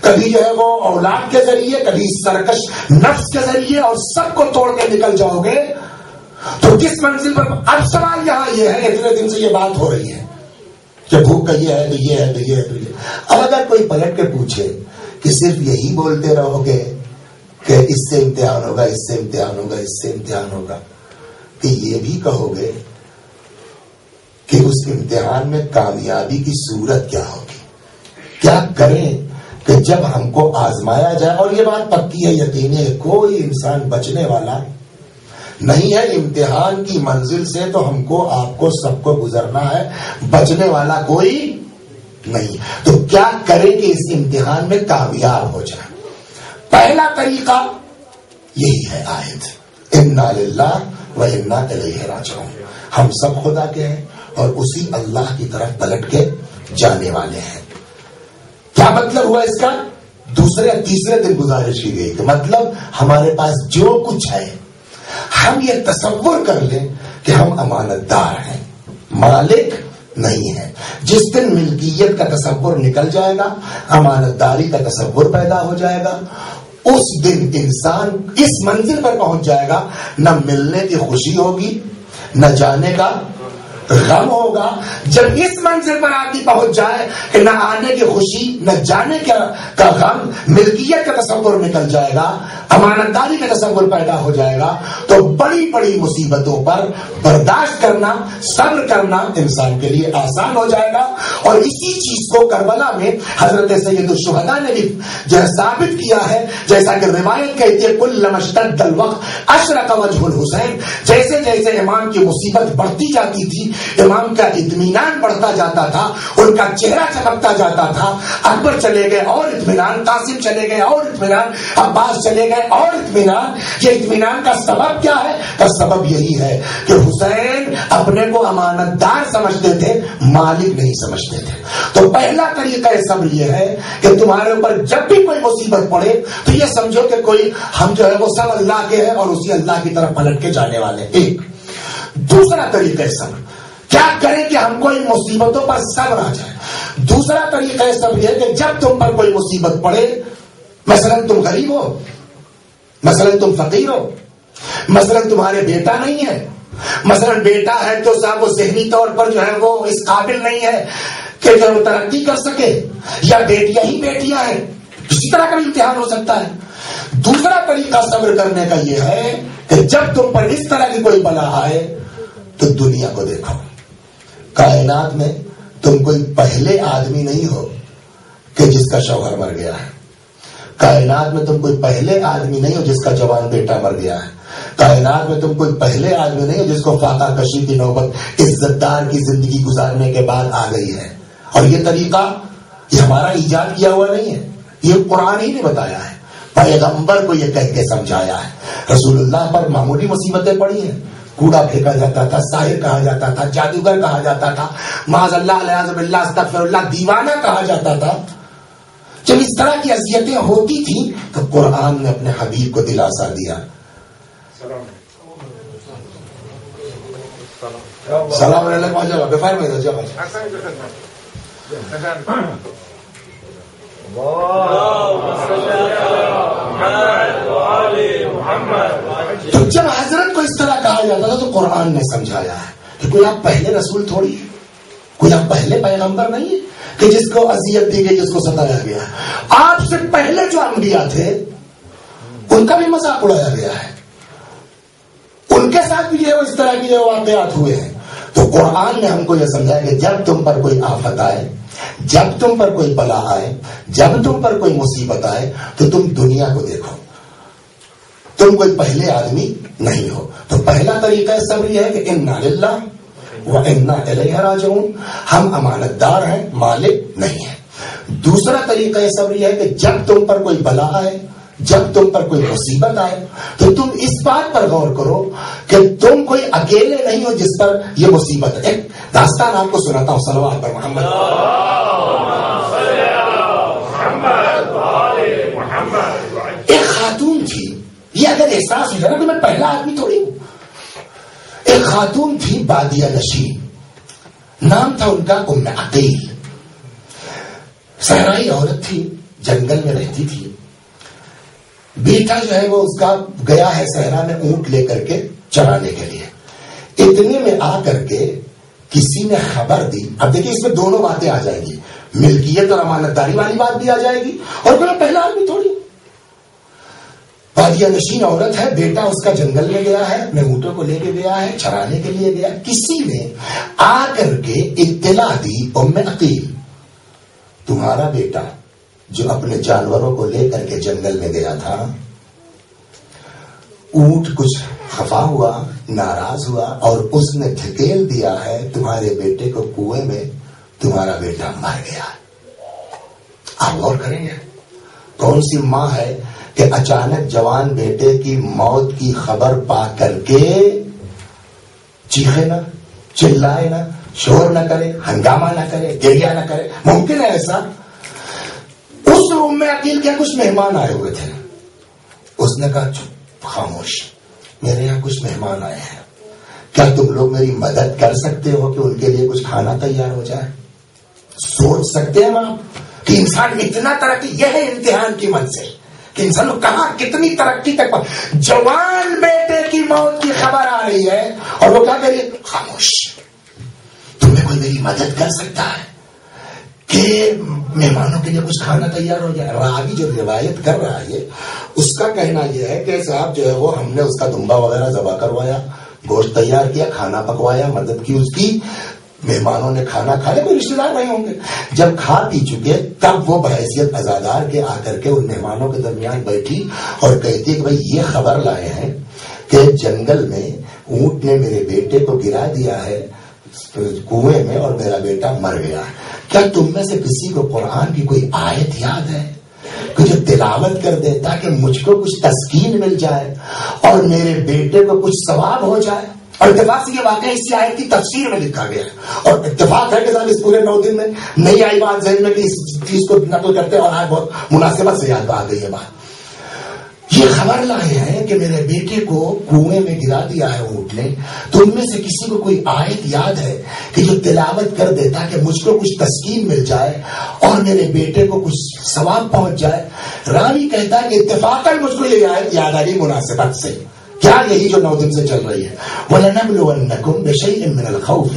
کبھی جو ہے وہ اولاد کے ذریعے، کبھی سرکش نفس کے ذریعے، اور سب کو توڑ کے نکل جاؤ گے تو کس منزل پر. اب سوال یہاں یہ ہے، اتنے دن سے یہ بات ہو رہی ہے کہ بھوک کا یہ ہے تو یہ ہے تو یہ ہے تو یہ. اب اگر کوئی پلٹ کے پوچھے کہ صرف یہی بولتے رہو گے کہ اس سے امتحان ہوگا، اس سے امتحان ہوگا، اس سے امتحان ہوگا، کہ یہ بھی کہو گے کہ اس امتحان میں کامیابی کی صورت کیا ہوگی، کیا کریں کہ جب ہم کو آزمایا جائے. اور یہ بات پکی ہے، یقینی ہے، کوئی انسان بچنے والا نہیں ہے امتحان کی منزل سے. تو ہم کو، آپ کو، سب کو گزرنا ہے، بچنے والا کوئی نہیں. تو کیا کریں کہ اس امتحان میں کامیاب ہو جائے؟ پہلا طریقہ یہی ہے آیت انا للہ و انا الیہ راجعون. ہم سب خدا کے ہیں اور اسی اللہ کی طرف پلٹ کے جانے والے ہیں. کیا مطلب ہوا اس کا؟ دوسرے تیسرے دن گزارش کی گئی کہ مطلب ہمارے پاس جو کچھ ہے ہم یہ تصور کر لیں کہ ہم امانت دار ہیں، مالک نہیں ہے. جس دن ملکیت کا تصور نکل جائے گا، امانت داری کا تصور پیدا ہو جائے گا، اس دن انسان اس منزل پر پہنچ جائے گا، نہ ملنے کی خوشی ہوگی، نہ جانے کا غم ہوگا. جب اس منزل پر آدمی پہنچ جائے کہ نہ آنے کی خوشی، نہ جانے کا غم، ملکیت کا تصور نکل جائے گا، امانت داری کا تصور پیدا ہو جائے گا، تو بڑی بڑی مصیبتوں پر برداشت کرنا، صبر کرنا انسان کے لیے آسان ہو جائے گا. اور اسی چیز کو کربلا میں حضرت سید الشہداء نے بھی جو ثابت کیا ہے، جیسا کہ روایت کہتی ہے کلما اشتد الوقت اشرق وجه الحسین. جیسے جیسے امام کی مصیبت بڑھتی جاتی تھی، امام کا اطمینان بڑھتا جاتا تھا، ان کا چہرہ چمکتا جاتا تھا. اکبر چلے گئے اور اطمینان، قاسم چلے گئے اور اطمینان، عباس چلے گئے اور اطمینان. یہ اطمینان کا سبب کیا ہے؟ کا سبب یہی ہے کہ حسین اپنے کو امانت دار سمجھتے تھے، مالک نہیں سمجھتے تھے. تو پہلا طریقہ صبر یہ ہے کہ تمہارے اوپر جب بھی کوئی مصیبت پڑے تو یہ سمجھو کہ کوئی ہم جو ہے وہ سب اللہ کے ہیں اور اسی اللہ کی طرف پلٹ کے جانے والے. ایک دوسرا طریقہ صبر، کیا کریں کہ ہم کو ان مصیبتوں پر صبر آ جائے. دوسرا طریقہ صبر یہ کہ جب تم پر کوئی مصیبت پڑے، مثلا تم غریب ہو، مثلا تم فقیر ہو، مثلا تمہارے بیٹا نہیں ہے، مثلا بیٹا ہے تو صاحب وہ ذہنی طور پر جو ہے وہ اس قابل نہیں ہے کہ جو وہ ترقی کر سکے، یا بیٹیاں ہی بیٹیاں ہیں، کسی طرح کا بھی امتحان ہو سکتا ہے. دوسرا طریقہ صبر کرنے کا یہ ہے کہ جب تم پر اس طرح کی کوئی بلا آئے تو دنیا کو دیکھو. کائنات میں تم کوئی پہلے آدمی نہیں ہو کہ جس کا شوہر مر گیا ہے. کائنات میں تم کوئی پہلے آدمی نہیں ہو جس کا جوان بیٹا مر گیا ہے. کائنات میں تم کوئی پہلے آدمی نہیں ہو جس کو فاقہ کشی کی نوبت عزت دار کی زندگی گزارنے کے بعد آ گئی ہے. اور یہ طریقہ یہ ہمارا ایجاد کیا ہوا نہیں ہے، یہ قرآن ہی نے بتایا ہے، پیغمبر کو یہ کہہ کے سمجھایا ہے. رسول اللہ پر معمولی مصیبتیں پڑی ہیں، کوڑا پھینکا جاتا تھا، ساحر کہا جاتا تھا، جادوگر کہا جاتا تھا، معاذ اللہ، العیاذ باللہ، استغفر اللہ، دیوانہ کہا جاتا تھا. جب اس طرح کی اذیتیں ہوتی تھیں تو قرآن نے اپنے حبیب کو دلاسا دیا. سلام علیکم. بخیر میں تو جب حضرت کو اس طرح کہا جاتا تھا تو قرآن نے سمجھایا ہے کہ کوئی آپ پہلے رسول تھوڑی ہے, کوئی آپ پہلے پیغمبر نہیں ہے کہ جس کو اذیت دی گئی, جس کو ستایا گیا. آپ سے پہلے جو انبیاء تھے ان کا بھی مذاق اڑایا گیا ہے, ان کے ساتھ بھی اس طرح کی واقعات ہوئے ہیں. تو قرآن نے ہم کو یہ سمجھایا کہ جب تم پر کوئی آفت آئے, جب تم پر کوئی بلا آئے, جب تم پر کوئی مصیبت آئے تو تم دنیا کو دیکھو, تم کوئی پہلے آدمی نہیں ہو. تو پہلا طریقہ صبر یہ ہے کہ انا للہ و انا الیہ راجعون, ہم امانت دار ہیں, مالک نہیں ہیں. دوسرا طریقہ صبر یہ ہے کہ جب تم پر کوئی بلا آئے, جب تم پر کوئی مصیبت آئے تو تم اس بات پر غور کرو کہ تم کوئی اکیلے نہیں ہو جس پر یہ مصیبت ہے. ایک داستان آپ کو سناتا ہوں, صلوات پر محمد. ایک خاتون تھی, یہ اگر احساس ہو جائے نا کہ میں پہلا آدمی تھوڑی ہوں. ایک خاتون تھی بادیہ نشین, نام تھا ان کا ام عقیل. صحرائی عورت تھی, جنگل میں رہتی تھی. بیٹا جو ہے وہ اس کا گیا ہے صحرا میں اونٹ لے کر کے چرانے کے لیے. اتنے میں آ کر کے کسی نے خبر دی. اب دیکھیں اس میں دونوں باتیں آ جائیں گی, ملکیت اور امانت داری والی بات بھی آ جائے گی, اور کوئی پہلا آدمی تھوڑی. بادیہ نشین عورت ہے, بیٹا اس کا جنگل میں گیا ہے, اپنے اونٹوں کو لے کے گیا ہے, چرانے کے لیے گیا. کسی نے آ کر کے اطلاع دی, ام عقیل تمہارا بیٹا جو اپنے جانوروں کو لے کر کے جنگل میں گیا تھا, اونٹ کچھ خفا ہوا, ناراض ہوا اور اس نے دھکیل دیا ہے تمہارے بیٹے کو کنویں میں, تمہارا بیٹا مر گیا. آپ غور کریں گے کون سی ماں ہے کہ اچانک جوان بیٹے کی موت کی خبر پا کر کے چیخے نہ, چلائے نہ, شور نہ کرے, ہنگامہ نہ کرے, گریہ نہ کرے؟ ممکن ہے ایسا؟ اس روم میں عقیل کے کچھ مہمان آئے ہوئے تھے. اس نے کہا چپ, خاموش, میرے یہاں کچھ مہمان آئے ہیں, کیا تم لوگ میری مدد کر سکتے ہو کہ ان کے لیے کچھ کھانا تیار ہو جائے؟ سوچ سکتے ہیں آپ کہ انسان اتنا ترقی, یہ ہے امتحان کی منزل کہ انسان کہاں کتنی ترقی تک. جوان بیٹے کی موت کی خبر آ رہی ہے اور وہ کیا کریے, خاموش. تمہیں کوئی میری مدد کر سکتا ہے کہ مہمانوں کے لیے کچھ کھانا تیار ہو جائے؟ راوی جو روایت کر رہا ہے اس کا کہنا یہ ہے کہ صاحب جو ہے وہ ہم نے اس کا دمبا وغیرہ ذبح کروایا, گوشت تیار کیا, کھانا پکوایا, مدد کی اس کی. مہمانوں نے کھانا کھایا, کوئی رشتے دار نہیں ہوں گے. جب کھا پی چکے تب وہ بحیثیت عزادار کے آ کر کے ان مہمانوں کے درمیان بیٹھی اور کہتی ہے کہ بھائی یہ خبر لائے ہیں کہ جنگل میں اونٹ نے میرے بیٹے کو گرا دیا ہے کنویں میں اور میرا بیٹا مر گیا. کیا تم میں سے کسی کو قرآن کی کوئی آیت یاد ہے کہ جو تلاوت کر دے تاکہ مجھ کو کچھ تسکین مل جائے اور میرے بیٹے کو کچھ ثواب ہو جائے؟ اور اتفاق سے یہ واقعہ اسی آیت کی تفسیر میں لکھا گیا ہے, اور اتفاق ہے کہ صاحب اس پورے 9 دن میں نئی آئی بات ذہن میں کہ اس چیز کو نقل کرتے اور آج بہت مناسبت سے یاد آ گئی ہے بات. یہ خبر لائے ہیں کہ میرے بیٹے کو کنویں میں گرا دیا ہے اونٹ نے, تو ان میں سے کسی کو کوئی آیت یاد ہے کہ جو تلاوت کر دے تاکہ مجھ کو کچھ تسکین مل جائے اور میرے بیٹے کو کچھ ثواب پہنچ جائے؟ راوی کہتا ہے کہ اتفاقاً مجھ کو یہ آیت یاد آ گئی مناسبت سے. کیا یہی جو 9 دن سے چل رہی ہے, وَلَنَبْلُوَنَّكُمْ بِشَيْءٍ مِّنَ الْخَوْفِ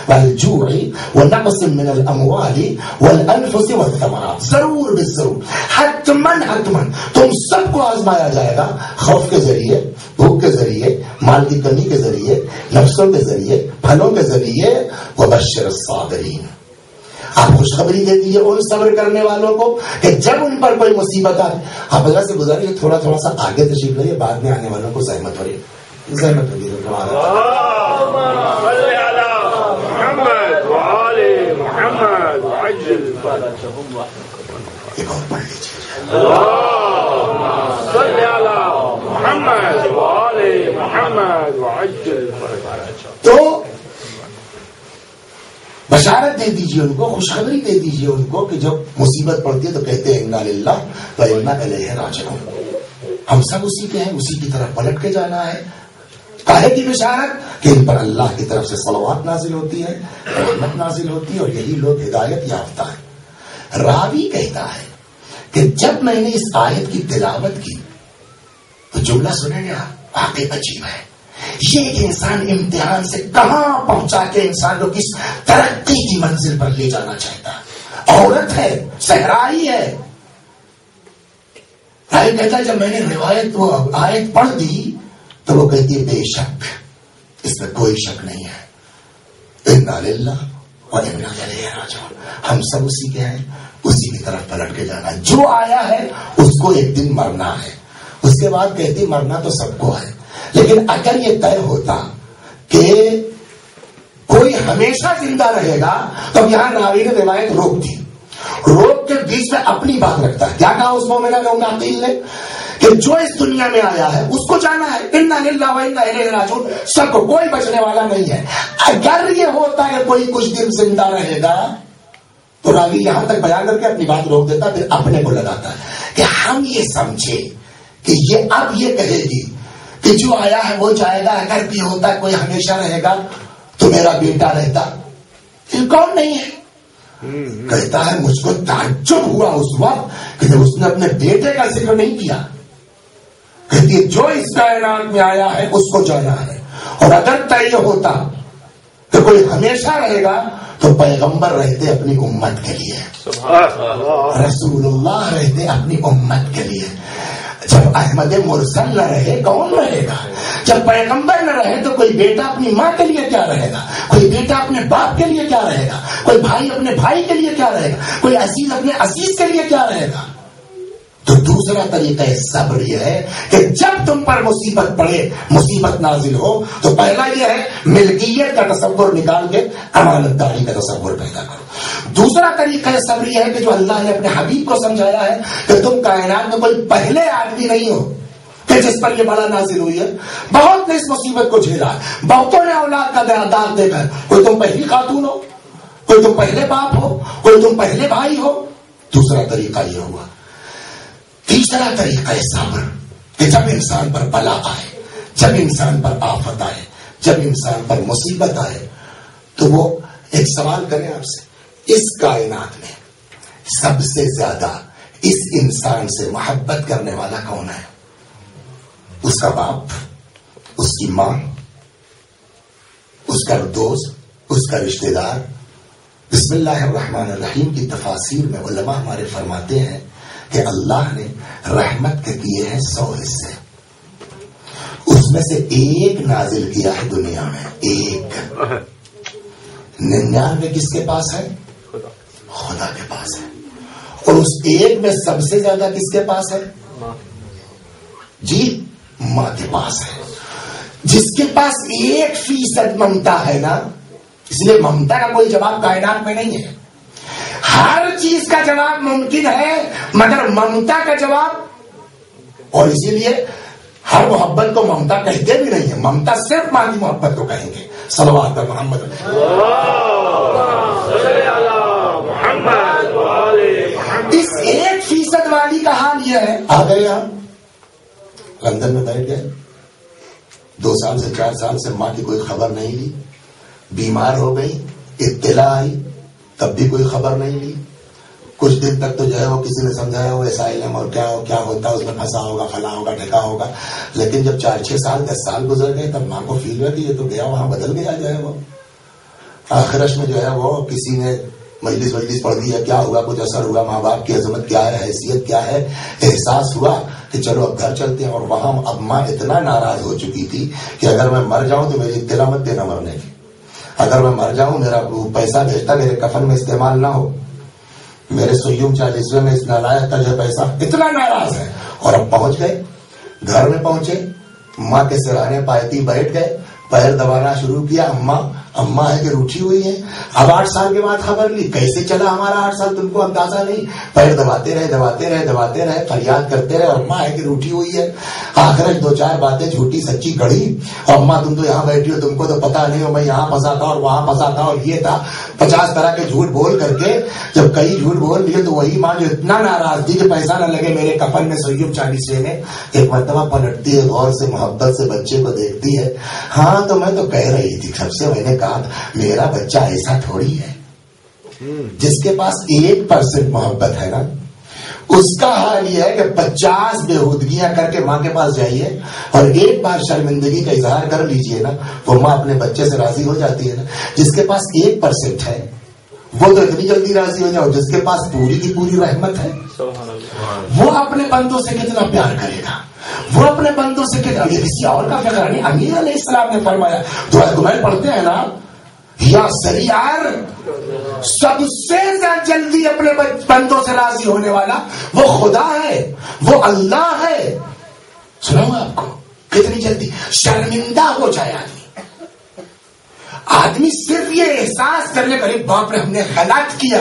وَالْجُوعِ وَنَقْصٍ مِّنَ الْأَمْوَالِ وَالْأَنفُسِ وَالثَّمَرَاتِ. ضرور بالضرور, حتماً تم سب کو آزمایا جائے گا, خوف کے ذریعے, بھوک کے ذریعے, مال کی کمی کے ذریعے, نفسوں کے ذریعے, پھلوں کے ذریعے. وَبَشِّرِ الصَّابِرِينَ, آپ خوشخبری دے دیجیے ان صبر کرنے والوں کو کہ جب ان پر کوئی مصیبت آئے. آپ اللہ سے گزارش تھوڑا سا آگے تشریف لائیے, بعد میں آنے والوں کو زحمت ہو رہی ہے, زحمت ہوگی. ایک اور پڑھ لیجیے. تو بشارت دے دیجیے ان کو، خوشخبری دے دیجیے ان کو کہ جب مصیبت پڑتی ہے تو کہتے ہیں انا للہ و انا الیہ راجعون، ہم سب اسی کے ہیں، اسی کی طرف پلٹ کے جانا ہے۔ کاہے کی بشارت؟ کہ ان پر اللہ کی طرف سے صلوات نازل ہوتی ہے، رحمت نازل ہوتی ہے، اور یہی لوگ ہدایت یافتہ ہیں۔ راوی کہتا ہے کہ جب میں نے اس آیت کی تلاوت کی تو جملہ سنیں گے واقعی عجیب ہے، یہ انسان امتحان سے کہاں پہنچا کے انسان کو کس ترقی کی منزل پر لے جانا چاہتا ہے۔ عورت ہے، صحرائی ہے، راوی کہتا ہے جب میں نے روایت وہ آیت پڑھ دی تو وہ کہتی ہے بے شک اس میں کوئی شک نہیں ہے، انا للہ و انا الیہ راجعون، ہم سب اسی کے ہیں، اسی کی طرف پلٹ کے جانا ہے۔ جو آیا ہے اس کو ایک دن مرنا ہے۔ اس کے بعد کہتی مرنا تو سب کو ہے، لیکن اگر یہ طے ہوتا کہ کوئی ہمیشہ زندہ رہے گا تو یہاں راوی نے روایت روک دی، روک کے بیچ میں اپنی بات رکھتا ہے۔ کیا کہا اس مومنہ نے عقیل نے کہ جو اس دنیا میں آیا ہے اس کو جانا ہے، انا للہ و انا الیہ راجعون، سب کو، کوئی بچنے والا نہیں ہے۔ اگر یہ ہوتا ہے کوئی کچھ دن زندہ رہے گا تو راوی یہاں تک بیان کر کے اپنی بات روک دیتا، پھر اپنے کو لگاتا ہے کہ ہم یہ سمجھے کہ یہ اب یہ کہے گی کہ جو آیا ہے وہ جائے گا، اگر بھی ہوتا کوئی ہمیشہ رہے گا تو میرا بیٹا رہتا۔ یہ کون نہیں ہے؟ کہتا ہے مجھ کو تعجب ہوا اس وقت کہ جب اس نے اپنے بیٹے کا ذکر نہیں کیا، کہتی ہے جو اس کائنات میں آیا ہے اس کو جانا ہے، اور اگر طے ہوتا کہ کوئی ہمیشہ رہے گا تو پیغمبر رہتے اپنی امت کے لیے، رسول اللہ رہتے اپنی امت کے لیے۔ جب احمد مرسل نہ رہے کون رہے گا؟ جب پیغمبر نہ رہے تو کوئی بیٹا اپنی ماں کے لیے کیا رہے گا، کوئی بیٹا اپنے باپ کے لیے کیا رہے گا، کوئی بھائی اپنے بھائی کے لیے کیا رہے گا، کوئی عزیز اپنے عزیز کے لیے کیا رہے گا۔ تو دوسرا طریقہ صبر یہ ہے کہ جب تم پر مصیبت پڑے، مصیبت نازل ہو، تو پہلا یہ ہے ملکیت کا تصور نکال کے امانت داری کا تصور پیدا کرو۔ دوسرا طریقہ صبر یہ ہے کہ جو اللہ نے اپنے حبیب کو سمجھایا ہے کہ تم کائنات میں کوئی پہلے آدمی نہیں ہو کہ جس پر یہ بڑا نازل ہوئی ہے، بہت نے اس مصیبت کو جھیلا ہے، بہتوں نے اولاد کا داغ دے کر، کوئی تم پہلی خاتون ہو، کوئی تم پہلے باپ ہو، کوئی تم پہلے بھائی ہو۔ دوسرا طریقہ یہ ہوا۔ تیسرا طریقہ صبر کہ جب انسان پر بلا آئے، جب انسان پر آفت آئے، جب انسان پر مصیبت آئے تو وہ ایک سوال کرے آپ سے، اس کائنات میں سب سے زیادہ اس انسان سے محبت کرنے والا کون ہے؟ اس کا باپ، اس کی ماں، اس کا دوست، اس کا رشتہ دار؟ بسم اللہ الرحمن الرحیم کی تفاسیر میں علماء ہمارے فرماتے ہیں کہ اللہ نے رحمت کے کیے ہیں 100 حصے، اس میں سے ایک نازل کیا ہے دنیا میں، ایک۔ 99 کس کے پاس ہے؟ خدا کے پاس ہے۔ اور اس ایک میں سب سے زیادہ کس کے پاس ہے؟ جی، ماں کے پاس ہے۔ جس کے پاس 1% ممتا ہے نا، اس لیے ممتا کا کوئی جواب کائنات میں نہیں ہے۔ ہر چیز کا جواب ممکن ہے مگر ممتا کا جواب، اور اسی لیے ہر محبت کو ممتا کہتے بھی نہیں ہے، ممتا صرف ماں کی محبت کو کہیں گے۔ صلوات محمد۔ اس 1% والی کا حال یہ ہے، آ گئے ہم لندن میں بیٹھ گئے، 2 سال سے 4 سال سے ماں کی کوئی خبر نہیں لی، بیمار ہو گئی، اطلاع آئی تب بھی کوئی خبر نہیں لی۔ کچھ دن تک تو جو ہے وہ کسی نے سمجھایا وہ اسائلم اور کیا ہوتا ہے، اس میں پھنسا ہوگا، فلاں ہوگا، ڈھکا ہوگا، لیکن جب 4-6 سال 10 سال گزر گئے تب ماں کو فیل ہوا کہ یہ تو گیا وہاں بدل گیا جو ہے وہ۔ آخرش میں جو ہے وہ کسی نے مجلس پڑھ دیا، کیا ہوا، کچھ اثر ہوا، ماں باپ کی عظمت کیا ہے، حیثیت کیا ہے، احساس ہوا کہ چلو اب گھر چلتے ہیں۔ اور وہاں اب ماں اتنا ناراض ہو چکی تھی کہ اگر میں مر جاؤں تو میری اطلاع مت دینا مرنے کی، اگر میں مر جاؤں میرا پیسہ بھیجتا میرے کفن میں استعمال نہ ہو، میرے سیوم 40ویں میں اس نالائق کا جو پیسہ، اتنا ناراض ہے۔ اور اب پہنچ گئے، گھر میں پہنچے، ماں کے سرانے پایتی بیٹھ گئے، پیر دبانا شروع کیا، اماں ہے کہ روٹھی ہوئی ہے. اب 8 سال کے بعد خبر لی، کیسے چلا ہمارا 8 سال تم کو اندازہ نہیں. پیر دباتے رہے فریاد کرتے رہے، اور اماں ہے کہ روٹھی ہوئی ہے. آخر 2-4 باتیں جھوٹی سچی گڑھی، اور اماں تم تو یہاں بیٹھی ہو، تم کو تو پتا نہیں ہو میں یہاں پھنسا تھا اور وہاں پھنسا تھا اور یہ تھا. 50 طرح کے جھوٹ بول کر کے جب کئی جھوٹ بول لیے تو وہی ماں جو اتنا ناراض تھی کہ پیسہ نہ لگے میرے کفن میں سیوب 40 میں، ایک مرتبہ پلٹتی ہے، غور سے محبت سے بچے کو دیکھتی ہے. ہاں تو میں تو کہہ رہی تھی سب سے، میں نے کہا میرا بچہ ایسا تھوڑی ہے. جس کے پاس 1% محبت ہے نا، اس کا حال یہ ہے کہ 50 بےہودگیاں کر کے ماں کے پاس جائیے اور ایک بار شرمندگی کا اظہار کر لیجئے نا، وہ ماں اپنے بچے سے راضی ہو جاتی ہے نا. جس کے پاس 1% ہے وہ تو اتنی جلدی راضی ہو جائے، اور جس کے پاس پوری کی پوری رحمت ہے وہ اپنے بندوں سے کتنا پیار کرے گا، وہ اپنے بندوں سے کتنا. یہ کسی اور کا فکر نہیں. امیر علیہ السلام نے فرمایا، تو تمہیں پڑھتے ہیں نا، یا سریار سب سے جلدی اپنے بندوں سے راضی ہونے والا وہ خدا ہے، وہ اللہ ہے. سناؤں آپ کو کتنی جلدی شرمندہ ہو جائے آدمی صرف یہ احساس کرنے کرے باپ رے ہم نے غلط کیا.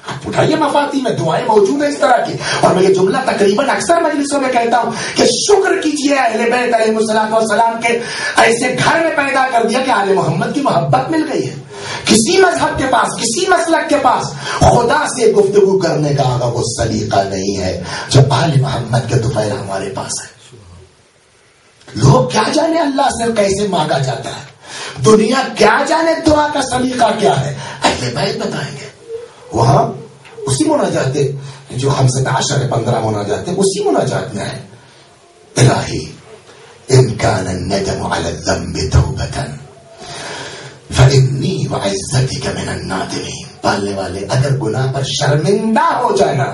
آپ اٹھائیے مفاتی میں دعائیں موجود ہیں اس طرح کی، اور میں یہ جملہ تقریباً اکثر مجلسوں میں کہتا ہوں کہ شکر کیجئے اہل بیت علیہ السلام کے ایسے گھر میں پیدا کر دیا کہ آل محمد کی محبت مل گئی ہے. کسی مذہب کے پاس، کسی مسلک کے پاس خدا سے گفتگو کرنے کا آگا وہ سلیقہ نہیں ہے جو آل محمد کے طفیل ہمارے پاس ہے. لوگ کیا جانے اللہ سے کیسے مانگا جاتا ہے، دنیا کیا جانے دعا کا سلیقہ کیا ہے، اہل بیت بتائیں گے. وہاں اسی مناجات جو ہم سے 15 مناجات اسی مناجات میں ہے، الہی ان کان الندم علی الذنب توبۃ فانی وعزتک من النادمین. پالنے والے اگر گناہ پر شرمندہ ہو جانا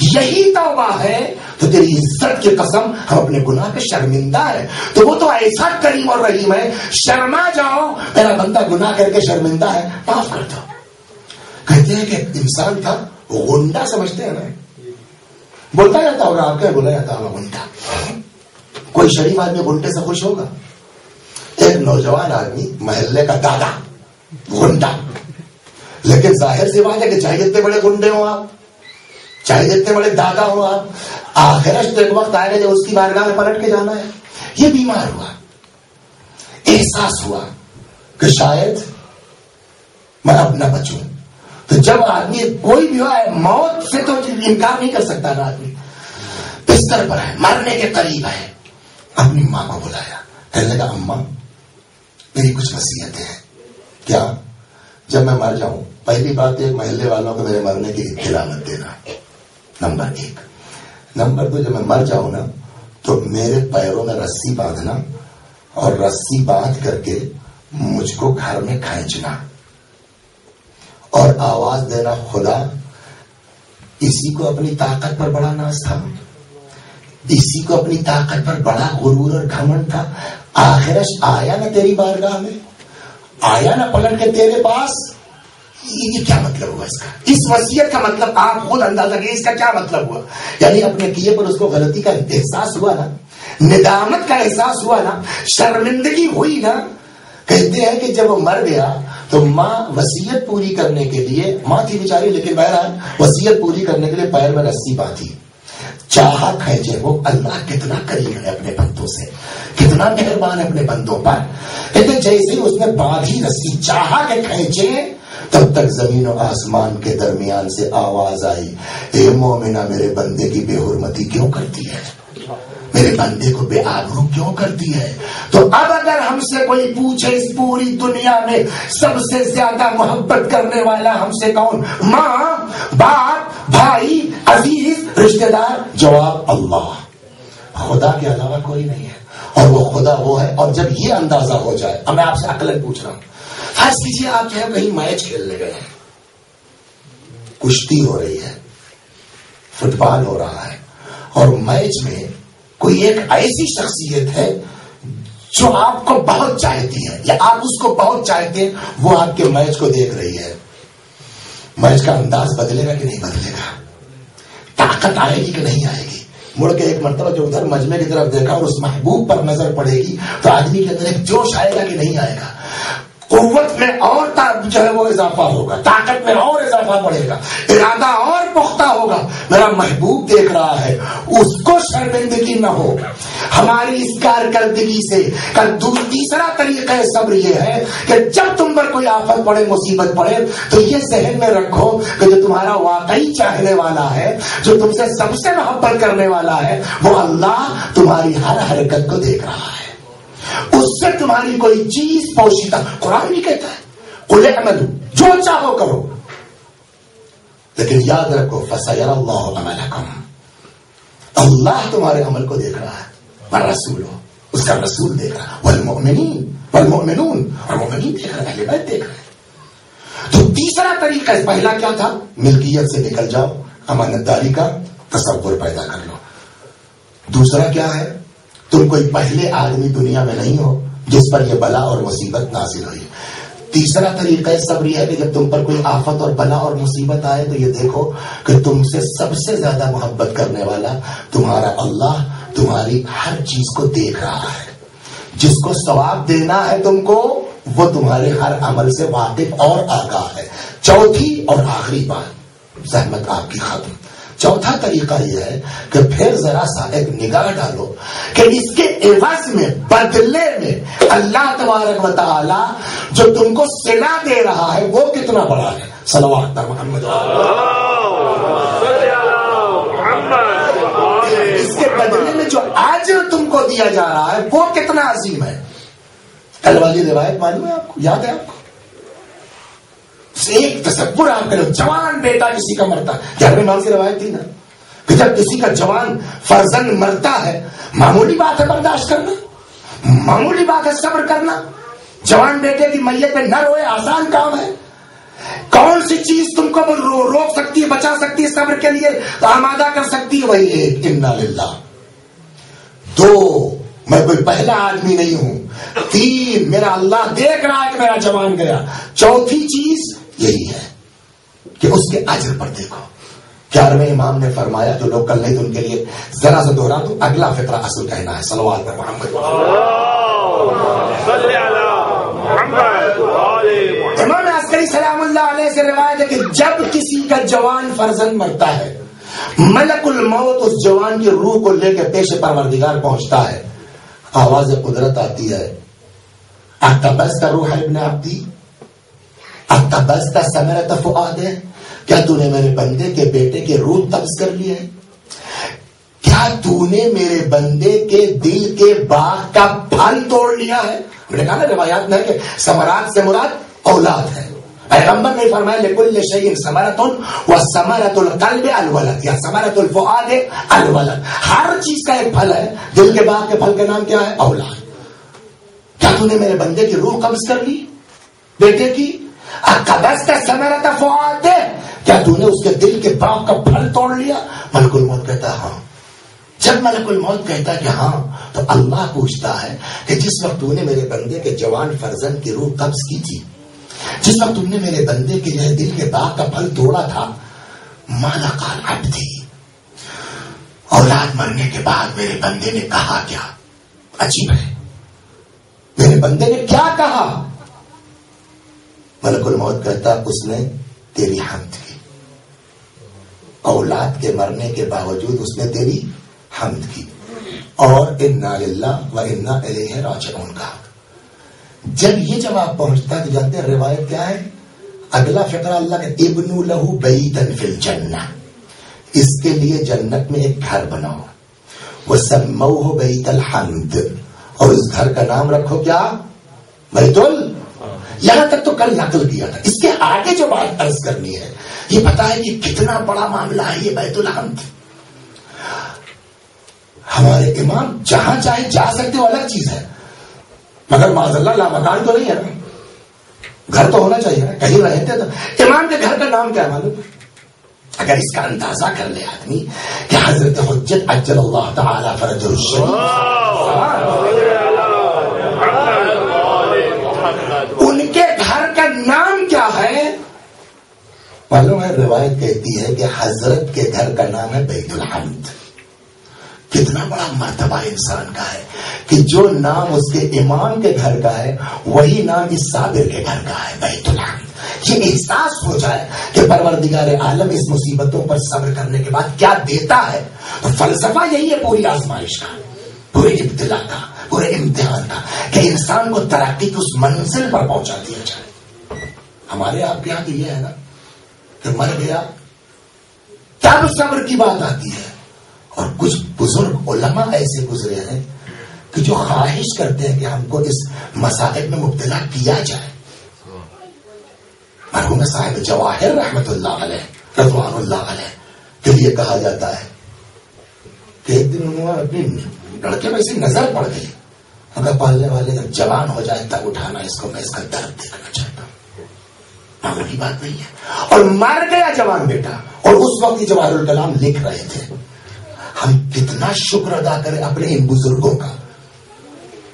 یہی توبہ ہے تو تیری عزت کی قسم ہم اپنے گناہ پہ شرمندہ ہے. تو وہ تو ایسا کریم اور رحیم ہے، شرما جاؤ میرا بندہ گناہ کر کے شرمندہ ہے معاف کر دو. کہتے ہیں کہ انسان تھا غنڈا، سمجھتے ہیں نا، بولتا جاتا ہوگا آپ کا، بولا جاتا ہوگا غنڈا. کوئی شریف آدمی غنڈے سے خوش ہوگا؟ ایک نوجوان آدمی محلے کا دادا غنڈا، لیکن ظاہر سی بات ہے کہ چاہے جتنے بڑے غنڈے ہوں آپ، چاہے جتنے بڑے دادا ہوں آپ، آخرت تو ایک وقت آئے گا جب اس کی بارگاہ میں پلٹ کے جانا ہے. یہ بیمار ہوا، احساس ہوا کہ شاید میں اب نہ بچوں. تو جب آدمی کوئی بھی ہوا ہے، موت سے تو انکار نہیں کر سکتا نا، آدمی بستر پر ہے، مرنے کے قریب ہے، اپنی ماں کو بلایا، کہنے لگا اماں میری کچھ وصیتیں ہیں. کیا؟ جب میں مر جاؤں پہلی بات ایک محلے والوں کو میرے مرنے کی اطلاع مت دینا، نمبر 1. نمبر 2 جب میں مر جاؤں نا تو میرے پیروں میں رسی باندھنا اور رسی باندھ کر کے مجھ کو گھر میں کھینچنا اور آواز دینا، خدا اسی کو اپنی طاقت پر بڑا ناز تھا، اسی کو اپنی طاقت پر بڑا غرور اور گھمنڈ تھا، آخرش آیا نا تیری بارگاہ میں، آیا نا پلٹ کے تیرے پاس. یہ کیا مطلب ہوا اس کا؟ اس وصیت کا مطلب آپ خود اندازہ کیجیے اس کا کیا مطلب ہوا. یعنی اپنے کیے پر اس کو غلطی کا احساس ہوا نا، ندامت کا احساس ہوا نا، شرمندگی ہوئی نا. کہتے ہیں کہ جب وہ مر گیا تو ماں وصیت پوری کرنے کے لیے، ماں تھی بیچاری لیکن بہرحال وصیت پوری کرنے کے لیے پیر میں رسی باندھی، چاہا کھینچے. وہ اللہ کتنا کریم ہے اپنے بندوں سے، کتنا مہربان ہے اپنے بندوں پر. کہتے جیسے ہی اس نے باندھی رسی، چاہا کہ کھینچے، تب تک زمین و آسمان کے درمیان سے آواز آئی، اے مومنہ میرے بندے کی بے حرمتی کیوں کرتی ہے، میرے بندے کو بے آبرو کیوں کرتی ہے. تو اب اگر ہم سے کوئی پوچھے اس پوری دنیا میں سب سے زیادہ محبت کرنے والا ہم سے کون، ماں، باپ، بھائی، عزیز، رشتہ دار، جواب اللہ. خدا کے علاوہ کوئی نہیں ہے، اور وہ خدا وہ ہے. اور جب یہ اندازہ ہو جائے، اب میں آپ سے عقلاً پوچھ رہا ہوں، فرض کیجیے آپ جو ہے کہیں میچ کھیلنے گئے ہیں، کشتی ہو رہی ہے، فٹ بال ہو رہا ہے، اور میچ میں کوئی ایک ایسی شخصیت ہے جو آپ کو بہت چاہتی ہے یا آپ اس کو بہت چاہتے ہیں، وہ آپ کے میچ کو دیکھ رہی ہے. میچ کا انداز بدلے گا کہ نہیں بدلے گا؟ طاقت آئے گی کہ نہیں آئے گی؟ مڑ کے ایک مرتبہ جو ادھر مجمع کی طرف دیکھا اور اس محبوب پر نظر پڑے گی تو آدمی کے اندر ایک جوش آئے گا کہ نہیں آئے گا، قوت میں اور جو ہے وہ اضافہ ہوگا، طاقت میں اور اضافہ بڑھے گا، ارادہ اور پختہ ہوگا. میرا محبوب دیکھ رہا ہے، اس کو شرمندگی نہ ہو ہماری اس کارکردگی سے. تیسرا طریقہ صبر یہ ہے کہ جب تم پر کوئی آفت پڑے، مصیبت پڑے، تو یہ ذہن میں رکھو کہ جو تمہارا واقعی چاہنے والا ہے، جو تم سے سب سے محبت کرنے والا ہے، وہ اللہ تمہاری ہر حرکت کو دیکھ رہا ہے، اس سے تمہاری کوئی چیز پوشیدہ. قرآن بھی کہتا ہے قل اعملوا، جو چاہو کرو، لیکن یاد رکھو فسیر اللہ عملکم، اللہ تمہارے عمل کو دیکھ رہا ہے، والرسول، اس کا رسول دیکھ رہا ہے، والمؤمنون، اور مومنین دیکھ رہے ہیں، اہل بیت دیکھ رہے ہیں. تو تیسرا طریقہ، پہلا کیا تھا؟ ملکیت سے نکل جاؤ، امانت داری کا تصور پیدا کر لو. دوسرا کیا ہے؟ تم کوئی پہلے آدمی دنیا میں نہیں ہو جس پر یہ بلا اور مصیبت نازل ہوئی. تیسرا طریقہ صبر یہ ہے کہ جب تم پر کوئی آفت اور بلا اور مصیبت آئے تو یہ دیکھو کہ تم سے سب سے زیادہ محبت کرنے والا تمہارا اللہ تمہاری ہر چیز کو دیکھ رہا ہے. جس کو ثواب دینا ہے تم کو، وہ تمہارے ہر عمل سے واقف اور آگاہ ہے. چوتھی اور آخری بات، زحمت آپ کی ختم. چوتھا طریقہ یہ ہے کہ پھر ذرا سا ایک نگاہ ڈالو کہ اس کے عوض میں، بدلے میں، اللہ تبارک و تعالی جو تم کو صلہ دے رہا ہے وہ کتنا بڑا ہے. صلوات محمد. اس کے بدلے میں جو اجر تم کو دیا جا رہا ہے وہ کتنا عظیم ہے. کل والی روایت معلوم ہے آپ کو؟ یاد ہے آپ کو؟ ایک تصور آپ کرو، جوان بیٹا کسی کا مرتا ہے، گھر میں سے روایت تھی نا کہ جب کسی کا جوان فرزند مرتا ہے، معمولی بات ہے برداشت کرنا، معمولی بات ہے صبر کرنا. جوان بیٹے کی میت پہ نہ روئے، آسان کام ہے. کون سی چیز تم کو روک سکتی ہے، بچا سکتی ہے، صبر کے لیے آمادہ کر سکتی ہے؟ وہی ایک، انا للہ. دو، میں کوئی پہلا آدمی نہیں ہوں. تین، میرا اللہ دیکھ رہا ہے کہ میرا جوان گیا. چوتھی چیز یہی ہے کہ اس کے اجر پر دیکھو. 11ویں امام نے فرمایا، جو لوگ کل نہیں تو ان کے لیے ذرا سا دوہرا دوں، اگلا فقرہ اصل کہنا ہے. صلوات پر محمد. امام عسکری سلام اللہ علیہ سے روایت ہے کہ جب کسی کا جوان فرزند مرتا ہے، ملک الموت اس جوان کی روح کو لے کے پیش پروردگار پہنچتا ہے. آواز قدرت آتی ہے، اقتبست روح ابن عبدی، اقتبست ثمرۃ فؤاد، کیا تو نے میرے بندے کے بیٹے کے روح قبض کر لی ہے؟ کیا تو نے میرے بندے کے دل کے باغ کا پھل توڑ لیا ہے؟ میں نے کہا نا روایات میں کہ ثمرات سے مراد اولاد ہے. پیغمبر نے فرمایا لکل شیء ثمرۃ وثمرۃ القلب الولد، یا ثمرۃ الفؤاد الولد. ہر چیز کا ایک پھل ہے، دل کے باغ کے پھل کا نام کیا ہے؟ اولاد. کیا تو نے میرے بندے کی روح قبض کر لی بیٹے کی؟ قبضت ثمرۃ فؤاد، کیا تو نے اس کے دل کے باغ کا پھل توڑ لیا؟ ملک الموت کہتا ہے ہاں. جب ملک الموت کہتا ہے کہ ہاں، تو اللہ پوچھتا ہے کہ جس وقت تو نے میرے بندے کے جوان فرزند کی روح قبض کی تھی، جس وقت تم نے میرے بندے کے دل کے باغ کا پھل توڑا تھا، ماذا قال عبدی، اولاد مرنے کے بعد میرے بندے نے کہا کیا؟ عجیب ہے، میرے بندے نے کیا کہا؟ ملک الموت کہتا اس نے تیری حمد کی، اولاد کے مرنے کے باوجود اس نے تیری حمد کی، اور انا للہ و انا الیہ راجعون کہا. جب یہ جواب پہنچتا ہے تو جانتے ہیں روایت کیا ہے؟ اگلا فقرہ اللہ کے ابن لہو بیتن فی الجنہ، اس کے لیے جنت میں ایک گھر بناؤ، وسموہ بیت الحمد، اور اس گھر کا نام رکھو کیا؟ بیت ال. یہاں تک تو کل نقل کیا تھا. اس کے آگے جو بات عرض کرنی ہے، یہ پتا ہے کہ کتنا بڑا معاملہ ہے یہ بیت الحمد. ہمارے امام جہاں چاہے جا سکتے ہو الگ چیز ہے، مگر معاذ اللہ لامکان تو نہیں ہے نا، گھر تو ہونا چاہیے نا، کہیں رہتے تو. امام کے گھر کا نام کیا ہے معلوم؟ اگر اس کا اندازہ کر لے آدمی کہ حضرت حجت عجل اللہ تعالی فرجہ الشریف ان کے گھر کا نام کیا ہے معلوم ہے؟ روایت کہتی ہے کہ حضرت کے گھر کا نام ہے بیت الحمد. کتنا بڑا مرتبہ انسان کا ہے کہ جو نام اس کے امام کے گھر کا ہے وہی نام اس صابر کے گھر کا ہے، بیت الحمد۔ یہ احساس ہو جائے کہ پروردگار عالم اس مصیبتوں پر صبر کرنے کے بعد کیا دیتا ہے۔ تو فلسفہ یہی ہے پوری آزمائش کا، پورے ابتلا کا، پورے امتحان کا، کہ انسان کو ترقی کی اس منزل پر پہنچا دیا جائے۔ ہمارے آپ کے یہاں تو یہ ہے نا کہ مر گیا تب صبر کی بات آتی ہے، اور کچھ بزرگ علماء ایسے گزرے ہیں کہ جو خواہش کرتے ہیں کہ ہم کو اس مصائب میں مبتلا کیا جائے۔ مرحوم صاحب جواہر رحمت اللہ علیہ رضوان اللہ علیہ کے لیے کہا جاتا ہے کہ ایک دن انہوں نے اپنی لڑکے میں سے نظر پڑ گئی، اگر پالنے والے جب جوان ہو جائے تب اٹھانا اس کو، میں اس کا درد دیکھنا چاہتا ہوں۔ معمولی بات نہیں ہے، اور مر گیا جوان بیٹا، اور اس وقت جواہر الکلام لکھ رہے تھے۔ ہم کتنا شکر ادا کریں اپنے ان بزرگوں کا،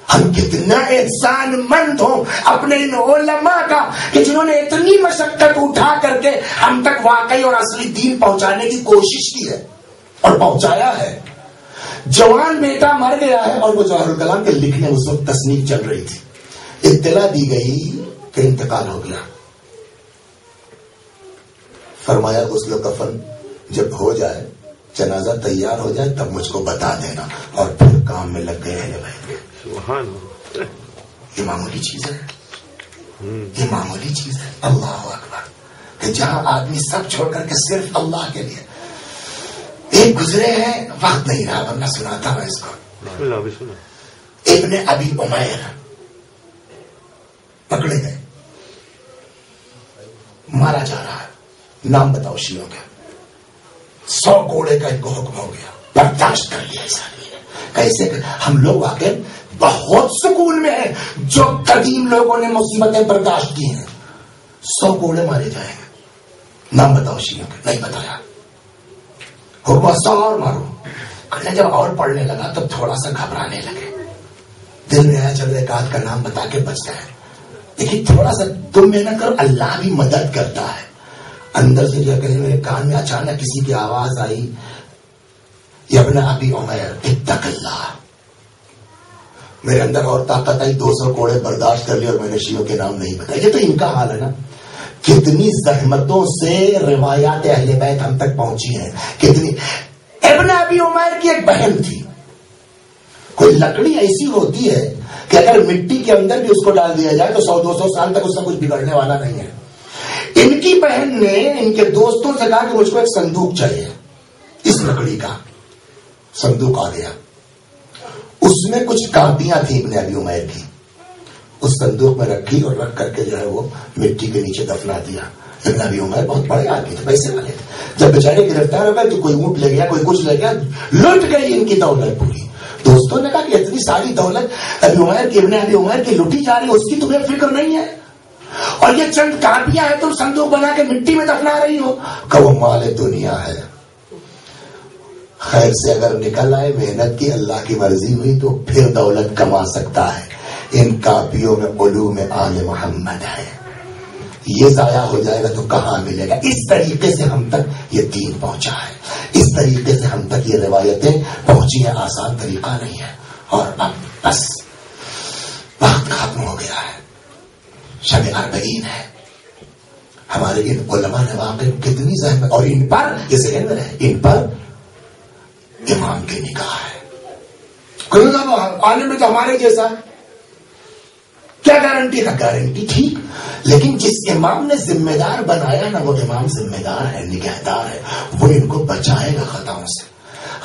ہم کتنا احسان مند ہوں اپنے ان علماء کا کہ جنہوں نے اتنی مشقت اٹھا کر کے ہم تک واقعی اور اصلی دین پہنچانے کی کوشش کی ہے اور پہنچایا ہے۔ جوان بیٹا مر گیا ہے، اور وہ جواہر الکلام کے لکھنے اس وقت تصنیف چل رہی تھی، اطلاع دی گئی کہ انتقال ہو گیا۔ فرمایا غسل کفن جب ہو جائے، جنازہ تیار ہو جائے، تب مجھ کو بتا دینا، اور پھر کام میں لگ گئے ہیں بھائی۔ یہ معمولی چیز ہے، یہ معمولی چیز ہے۔ اللہ اکبر، کہ جہاں آدمی سب چھوڑ کر کے صرف اللہ کے لیے۔ ایک گزرے ہیں، وقت نہیں رہا ورنہ سناتا میں اس کو۔ ابن ابی عمیر پکڑے گئے، مارا جا رہا ہے، نام بتاؤ شیعوں کا۔ 100 کوڑے کا ان کو حکم ہو گیا، برداشت کر لیا اس آدمی نے۔ کیسے کہ ہم لوگ واقعی بہت سکون میں ہیں جو قدیم لوگوں نے مصیبتیں برداشت کی ہیں۔ 100 کوڑے مارے جائیں گے، نام بتاؤ شیعوں کے، نہیں بتایا۔ حکم 100 اور مارو۔ کہنے جب اور پڑھنے لگا تو تھوڑا سا گھبرانے لگے، دل میں آیا چلو ایک آدھ کا نام بتا کے بچ گئے۔ لیکن تھوڑا سا تم محنت کرو، اللہ بھی مدد کرتا ہے۔ اندر سے جو کہیں میرے کان میں اچانک کسی کی آواز آئی، یا ابن ابی عمیر اتق اللہ۔ میرے اندر اور طاقت آئی، 200 کوڑے برداشت کر لی، اور میں نے شیعوں کے نام نہیں بتائے۔ یہ تو ان کا حال ہے نا، کتنی زحمتوں سے روایات اہل بیت ہم تک پہنچی ہیں، کتنی۔ ابن ابی عمیر کی ایک بہن تھی، کوئی لکڑی ایسی ہوتی ہے کہ اگر مٹی کے اندر بھی اس کو ڈال دیا جائے تو 100-200 سال تک اس سے کچھ بگڑنے والا نہیں ہے۔ ان کی بہن نے ان کے دوستوں سے کہا کہ مجھ کو ایک صندوق چاہیے، اس لکڑی کا صندوق آ گیا۔ اس میں کچھ کاپیاں تھیں ابن ابی عمیر کی، اس صندوق میں رکھی اور رکھ کر کے جو ہے وہ مٹی کے نیچے دفنا دیا۔ ابن ابی عمیر بہت بڑے آدمی تھے، پیسے والے تھے۔ جب بیچارے گرفتار ہو گئے تو کوئی اونٹ لے گیا، کوئی کچھ لے گیا، لٹ گئی ان کی دولت پوری۔ دوستوں نے کہا کہ اتنی ساری دولت ابن ابی عمیر کی لوٹی جا رہی ہے، اس کی تمہیں فکر نہیں ہے، اور یہ چند کاپیاں ہیں تم صندوق بنا کے مٹی میں دفنا رہی ہو۔ کہ وہ مال دنیا ہے، خیر سے اگر نکل آئے، محنت کی، اللہ کی مرضی ہوئی تو پھر دولت کما سکتا ہے۔ ان کاپیوں میں علوم آل محمد ہے، یہ ضائع ہو جائے گا تو کہاں ملے گا۔ اس طریقے سے ہم تک یہ دین پہنچا ہے، اس طریقے سے ہم تک یہ روایتیں پہنچی ہیں، آسان طریقہ نہیں ہے۔ اور اب بس وقت ختم ہو گیا ہے، شب اربعین ہے۔ ہمارے ان علماء نے واقعی کتنی زحمت، اور ان پر یہ ذہن میں رہے، ان پر امام کی نگاہ ہے۔ عالم میں تو ہمارے جیسا کیا گارنٹی کا؟ گارنٹی ٹھیک، لیکن جس امام نے ذمہ دار بنایا نا، وہ امام ذمہ دار ہے، نگہدار ہے، وہ ان کو بچائے گا خطاؤں سے۔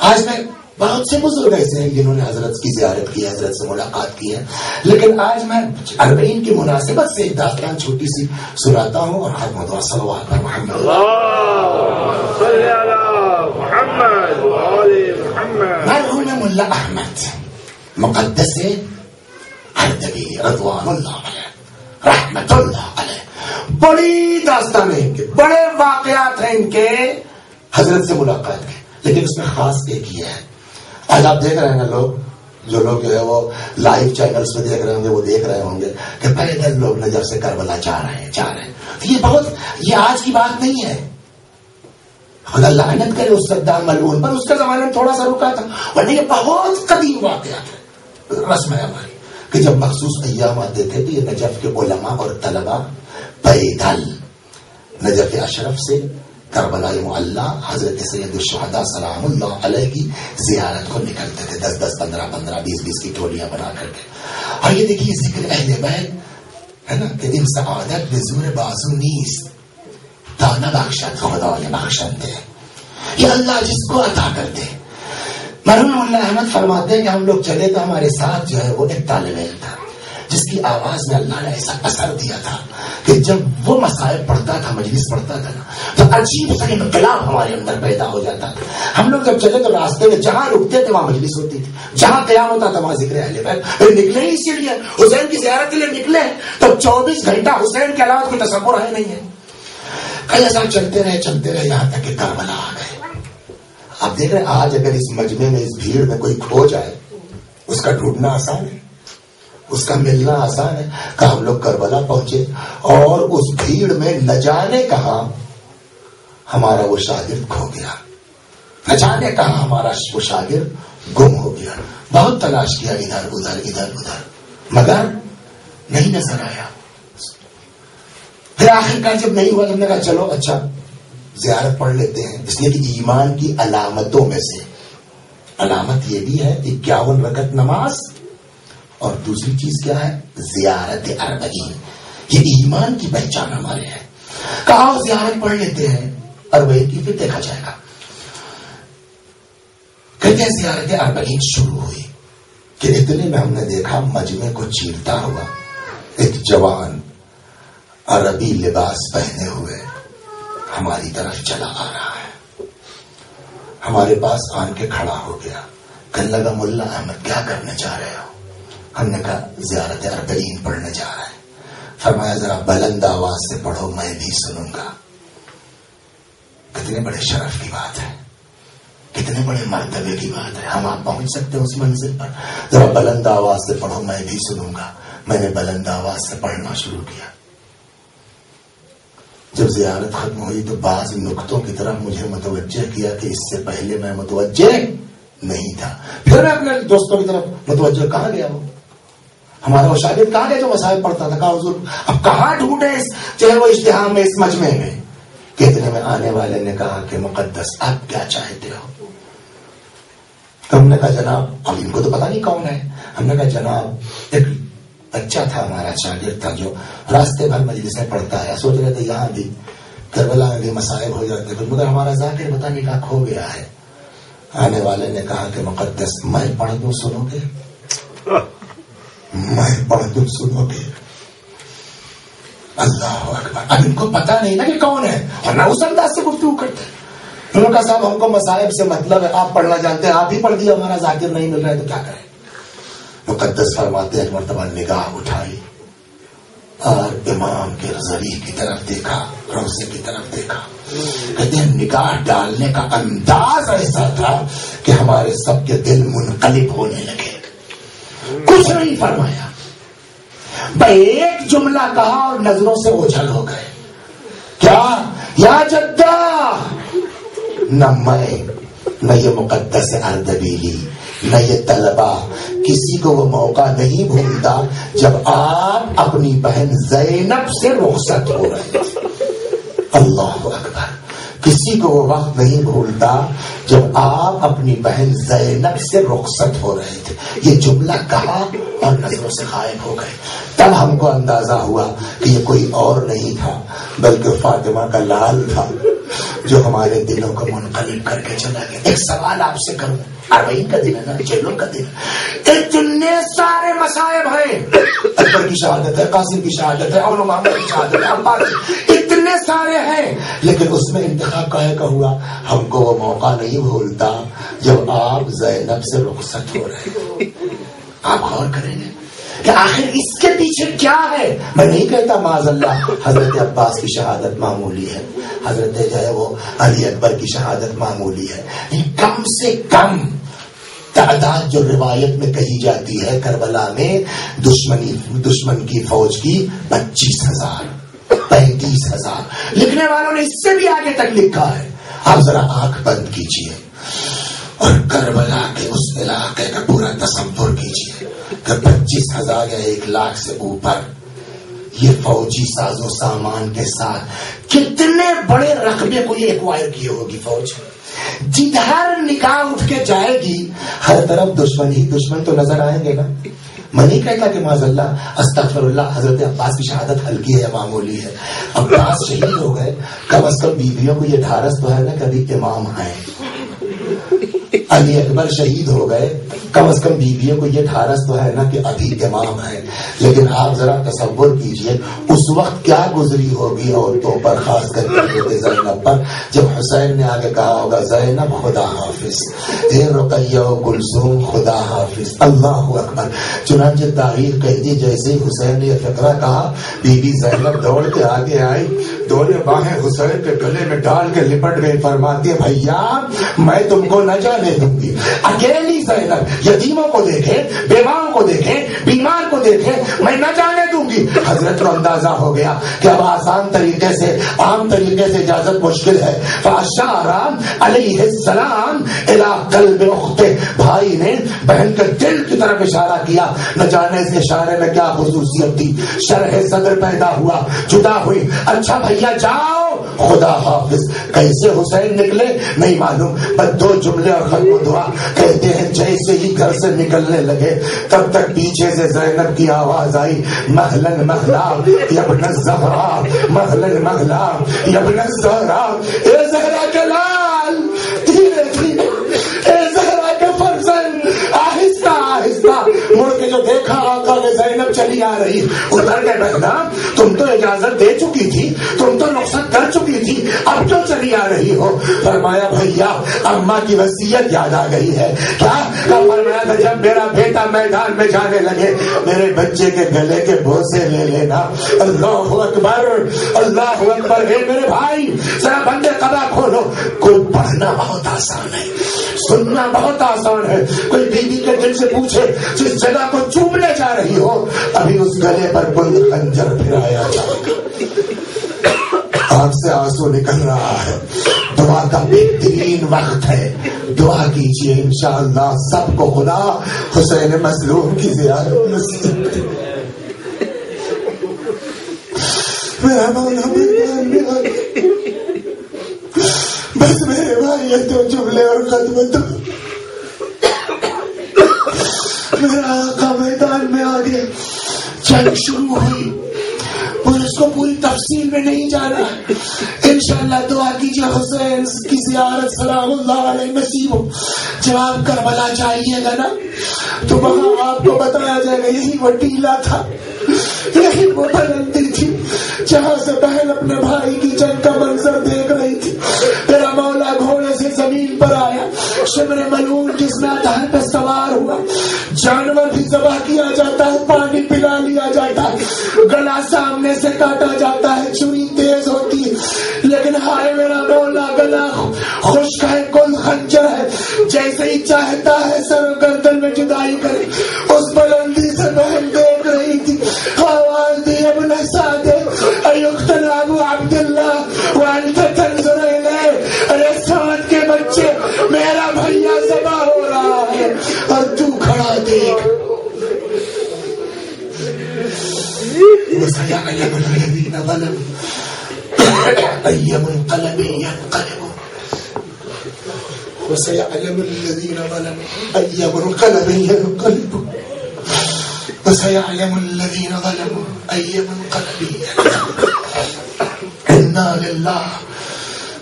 آج میں بہت سے بزرگ ایسے ہیں جنہوں نے حضرت کی زیارت کی ہے، حضرت سے ملاقات کی ہے، لیکن آج میں اربعین کی مناسبت سے ایک داستان چھوٹی سی سناتا ہوں، اور ختم دعا صلوات پر محمد مرحوم ملا احمد مقدس اردبیلی رضوان اللہ علیہ رحمت اللہ علیہ، بڑی داستان ہے ان کے، بڑے واقعات ہیں ان کے حضرت سے ملاقات کے، لیکن اس میں خاص ایک یہ ہے۔ آج آپ دیکھ رہے ہیں نا، جو لوگ جو ہے وہ لائیو چینلز پہ دیکھ رہے ہوں گے، وہ دیکھ رہے ہوں گے کہ پیدل لوگ نجف سے کربلا جا رہے ہیں۔ تو یہ آج کی بات نہیں ہے، خدا لعنت کرے اس صدام ملعون پر، اس کے زمانے میں تھوڑا سا رکا تھا، ورنہ یہ بہت قدیم واقعہ ہے، رسم ہے ہماری کہ جب مخصوص ایام آتے تھے تو یہ نجف کے علماء اور طلباء پیدل نجف اشرف سے کربلا معلی حضرت سید الشہداء سلام اللہ علیہ کی زیارت کو نکلتے تھے، 10 15 20 کی ٹولیاں بنا کر کے. اور یہ دیکھیے ذکر اہل بیت ہے نا کہ ان سعادت بزور بازو نیست دانا بخشت خدا یہ بخشت دے، یہ اللہ جس کو عطا کرتے. مرحوم اللہ احمد فرماتے ہیں کہ ہم لوگ چلے تو ہمارے ساتھ جو ہے وہ ایک طالب علم تھا جس کی آواز میں اللہ نے ایسا اثر دیا تھا کہ جب وہ مسائل پڑھتا تھا، مجلس پڑھتا تھا نا، تو عجیب سا انقلاب ہمارے اندر پیدا ہو جاتا تھا. ہم لوگ جب چلے تو راستے میں جہاں رکتے تھے وہاں مجلس ہوتی تھی، جہاں قیام ہوتا تھا وہاں ذکر اہل بیت. نکلے ہی اسی لیے حسین کی زیارت کے لیے نکلے تو 24 گھنٹہ حسین کے علاوہ کوئی تصور ہے نہیں ہے. کئی ایسا چلتے رہے یہاں تک کہ کربلا آ گئے. آپ دیکھ رہے ہیں آج اگر اس مجمع میں اس بھیڑ میں کوئی کھو جائے اس کا ڈھونڈنا آسان ہے، اس کا ملنا آسان ہے. کہ ہم لوگ کربلا پہنچے اور اس بھیڑ میں نہ جانے کہاں ہمارا وہ شاگرد کھو گیا، نہ جانے کہاں ہمارا وہ شاگرد گم ہو گیا. بہت تلاش کیا ادھر ادھر مگر نہیں نظر آیا. پھر آخر کار جب نہیں ہوا تو ہم نے کہا چلو اچھا زیارت پڑھ لیتے ہیں، اس لیے کہ ایمان کی علامتوں میں سے علامت یہ بھی ہے 51 رکعت نماز، اور دوسری چیز کیا ہے زیارت اربعین. یہ ایمان کی پہچان ہمارے ہے. کہا زیارت پڑھ لیتے ہیں اربعین کی، پھر دیکھا جائے گا. کہتے ہیں زیارت اربعین شروع ہوئی کہ اتنے میں ہم نے دیکھا مجمع کو چیرتا ہوا ایک جوان عربی لباس پہنے ہوئے ہماری طرف چلا آ رہا ہے. ہمارے پاس آن کے کھڑا ہو گیا، کہنے لگا ملا احمد کیا کرنے جا رہے ہو؟ ہم نے کہا زیارت اربعین پڑھنے جا رہے ہیں. فرمایا ذرا بلند آواز سے پڑھو میں بھی سنوں گا. کتنے بڑے شرف کی بات ہے، کتنے بڑے مرتبے کی بات ہے. ہم آپ پہنچ سکتے ہیں اس منزل پر. ذرا بلند آواز سے پڑھو میں بھی سنوں گا. میں نے بلند آواز سے پڑھنا شروع کیا. جب زیارت ختم ہوئی تو بعض نقطوں کی طرف مجھے متوجہ کیا کہ اس سے پہلے میں متوجہ نہیں تھا. پھر میں اپنے دوستوں کی طرف متوجہ، کہاں گیا وہ ہمارا وہ شاگرد، کہاں گیا جو مسائل پڑھتا تھا؟ کہا حضور اب کہاں ڈھونڈے چاہے وہ اجتہام میں اس مجمع میں. کتنے میں آنے والے نے کہا کہ مقدس آپ کیا چاہتے ہو؟ تو ہم نے کہا جناب، اب ان کو تو پتا نہیں کون ہے. ہم نے کہا جناب ایک بچہ تھا ہمارا شاگرد تھا جو راستے بھر مجلسیں پڑھتا ہے، سوچ رہے تھے یہاں بھی کربلا میں بھی مسائل ہو جاتے ہیں، مگر ہمارا ذاکر پتہ نہیں کہاں کھو گیا ہے. آنے والے نے کہا کہ مقدس میں پڑھ دوں سنو گے؟ میں پڑھ دوں سنو گے؟ اللہ اکبر. اب ان کو پتا نہیں نا کہ کون ہے، اور نہ اس انداز سے گفتگو کرتے. انہوں نے کہا صاحب ہم کو مصائب سے مطلب ہے، آپ پڑھنا جانتے ہیں، آپ ہی پڑھ دیا، ہمارا ذاکر نہیں مل رہا ہے تو کیا کریں. مقدس فرماتے ہیں مرتبہ نگاہ اٹھائی اور امام کے ذریعے کی طرف دیکھا، روزے کی طرف دیکھا. کہتے ہیں نگاہ ڈالنے کا انداز ایسا تھا کہ ہمارے سب کے دل منقلب ہونے لگے. کچھ نہیں فرمایا، ایک جملہ کہا اور نظروں سے اوجھل ہو گئے. کیا یا جدہ؟ نہ میں، نہ یہ مقدس اردبیلی، نہ یہ طلبہ، کسی کو وہ موقع نہیں بھولتا جب آپ اپنی بہن زینب سے رخصت ہو رہے تھے. اللہ اکبر. کسی کو وہ وقت نہیں بھولتا جب آپ اپنی بہن زینب سے رخصت ہو رہے تھے. یہ جملہ کہا اور نظروں سے غائب ہو گئے. تب ہم کو اندازہ ہوا کہ یہ کوئی اور نہیں تھا بلکہ فاطمہ کا لال تھا جو ہمارے دلوں کو منقلب کر کے چلا گیا. ایک سوال آپ سے کروں، اربعین کا دن ہے نا، جیلوں کا دن ہے، اتنے سارے مصائب ہیں، اکبر کی شہادت ہے، قاسم کی شہادت ہے، اور محمد کی شہادت ہے، عباس، اتنے سارے ہیں، لیکن اس میں انتخاب کہے کا ہوا. ہم کو وہ موقع نہیں بھولتا جب آپ زینب سے رخصت ہو رہے ہیں. آپ غور کریں گے کہ آخر اس کے پیچھے کیا ہے. میں نہیں کہتا معاذ اللہ حضرت عباس کی شہادت معمولی ہے، حضرت جو ہے وہ علی اکبر کی شہادت معمولی ہے، کم سے کم تعداد جو روایت میں کہی جاتی ہے کربلا میں دشمن کی فوج کی 25,000 35,000. لکھنے والوں نے اس سے بھی آگے تک لکھا ہے. آپ ذرا آنکھ بند کیجئے اور کربلا کے اس علاقے کا پورا تصور کیجئے کہ 25,000 یا 1,00,000 سے اوپر یہ فوجی ساز و سامان کے ساتھ کتنے بڑے رقبے کو یہ ایکوائر کی ہوگی فوج. جدھر نکاح اٹھ کے جائے گی ہر طرف دشمن ہی دشمن تو نظر آئیں گے نا. میں نہیں کہتا کہ معاذ اللہ استغفر اللہ حضرت عباس کی شہادت ہلکی ہے یا معمولی ہے. عباس شہید ہو گئے, کم از کم بیویوں کو یہ ڈھارس تو ہے نا کبھی امام آئے. علی اکبر شہید ہو گئے, کم از کم بیویوں کو یہ ڈھارس تو ہے نا کہ ابھی امام ہے. لیکن آپ ذرا تصور کیجئے اس وقت کیا گزری ہوگی عورتوں پر, خاص کر کے زینب پر, جب حسین نے آگے کہا ہوگا زینب خدا حافظ, اے رقیہ و کلثوم خدا حافظ, اللہ اکبر. چنانچہ تاریخ کہتی جیسے حسین نے یہ فقرہ کہا بی بی زینب دوڑ کے آگے آئی, دونوں باہیں حسین کے گلے میں ڈال کے لپٹ گئی. فرماتی ہے بھیا میں تم کو نہ جانے دوں گی. اکیلی زینب یتیموں کو دیکھے, بیواؤں کو دیکھے, بیمار کو دیکھے, میں نہ جانے دوں گی. حضرت کو اندازہ ہو گیا کہ اب آسان طریقے سے عام طریقے سے اجازت مشکل ہے. فاشار علیہ السلام الی قلب اخت, بھائی نے بہن کے دل کی طرف اشارہ کیا. نہ جانے اس اشارے میں کیا خصوصیت تھی, شرح صدر پیدا ہوا, جدا ہوئی. اچھا بھیا جاؤ خدا حافظ. کیسے حسین نکلے نہیں معلوم, بس 2 جملے اور ختم دعا. کہتے ہیں جیسے ہی گھر سے نکلنے لگے تب تک پیچھے سے زینب کی آواز آئی, مہلن مہلا یبن الزہرا, مہلن مہلا یبن الزہرا. اے زہرا کے لال, دھیرے دھیرے, اے زہرا کے فرزند, آہستہ آہستہ. مڑ کے جو دیکھا آقا نے زینب چلی آ رہی, ادھر کے بہنا تم تو اجازت دے چکی تھی, تم تو رخصت کر چکی تھی, اب کیوں چلی آ رہی ہو؟ فرمایا بھیا اماں کی وصیت یاد آ گئی ہے. کیا فرمایا تھا جب میرا بیٹا میدان میں جانے لگے میرے بچے کے گلے کے بوسے لے لینا. اللہ اکبر, اللہ اکبر. اے میرے بھائی ذرا بندے قضا کھولو. کوئی پڑھنا بہت آسان ہے, سننا بہت آسان ہے. کوئی بیوی کے دل سے پوچھے جس جگہ کو چومنے جا رہی ہو ابھی اس گلے پر کوئی خنجر پھرایا جائے گا. آنکھ سے آنسو نکل رہا ہے. دعا کا بہترین وقت ہے, دعا کیجئے انشاءاللہ سب کو خدا حسین مظلوم کی زیارت نصیب کرے. میرا مولا میدان میں آ گیا, بس میرے بھائی یہ 2 جملے اور ختم دو. میرا آقا میدان میں آ گیا, جنگ شروع ہوئی. اس کو پوری تفصیل میں نہیں جانا, انشاءاللہ دعا کیجیے حسین کی زیارت سلام اللہ علیہ نصیب ہو. جب آپ کربلا جائیے گا نا تو وہاں آپ کو بتایا جائے گا یہی وہ ٹیلا تھا, یہی وہ بلندی تھی جہاں سے بہن اپنے بھائی کی جنگ کا منظر دیکھ رہی تھی. میرا مولا گھوڑے سے زمین پر آیا, شمر ملعون جس میں دھار پہ سوار ہوا. جانور بھی ذبح کیا جاتا ہے, پانی پلا لیا جاتا ہے, گلا سامنے سے کاٹا جاتا ہے, چھری تیز ہوتی ہے, لیکن ہائے میرا مولا گلا خشک ہے, کل خنجر ہے, جیسے ہی چاہتا ہے سر و گردن میں جدائی کرے. اس بلندی سے بہن دیکھ رہی تھی, آواز دی ابن سعد ایقتل ابو عبداللہ وانت تنظر الیہ. ارے سعد کے بچے میرا بھیا ذبح ہو رہا ہے اور تو کھڑا دیکھ. وسيعلم الذين ظلموا أي منقلب ينقلبون, وسيعلم الذين ظلموا أي منقلب ينقلبون, وسيعلم الذين ظلموا أي منقلب ينقلبون. إنا لله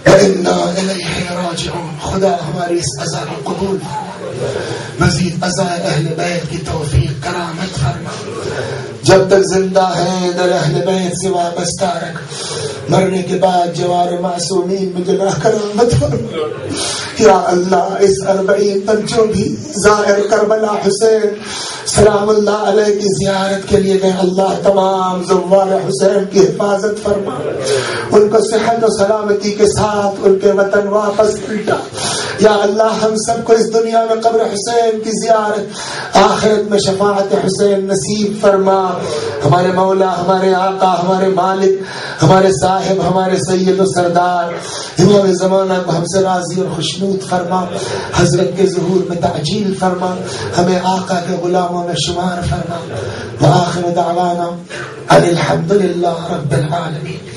وإنا إليه راجعون. خدا ہماری اس عزا کو قبول فرما, مزید عزا اہل بیت کی توفیق کرامت فرما. جب تک زندہ ہے در اہل بیت سے وابستہ رکھ, مرنے کے بعد جوار معصومین میں جگہ کرامت فرما. یا اللہ اس 40 پر جو بھی ظاہر کربلا حسین سلام اللہ علیہ کی زیارت کے لیے گئے, اللہ تمام زوار حسین کی حفاظت فرما, ان کو صحت و سلامتی کے ساتھ ان کے وطن واپس پلٹا. یا اللہ ہم سب کو اس دنیا میں قبر حسین کی زیارت، آخرت میں شفاعت حسین نصیب فرما۔ ہمارے مولا، ہمارے آقا، ہمارے مالک، ہمارے صاحب، ہمارے سید و سردار امام زمانہ کو ہم سے راضی اور خوشنود فرما، حضرت کے ظہور میں تعجیل فرما، ہمیں آقا کے غلاموں میں شمار فرما۔ وآخر دعوانا ان الحمد للہ رب العالمین۔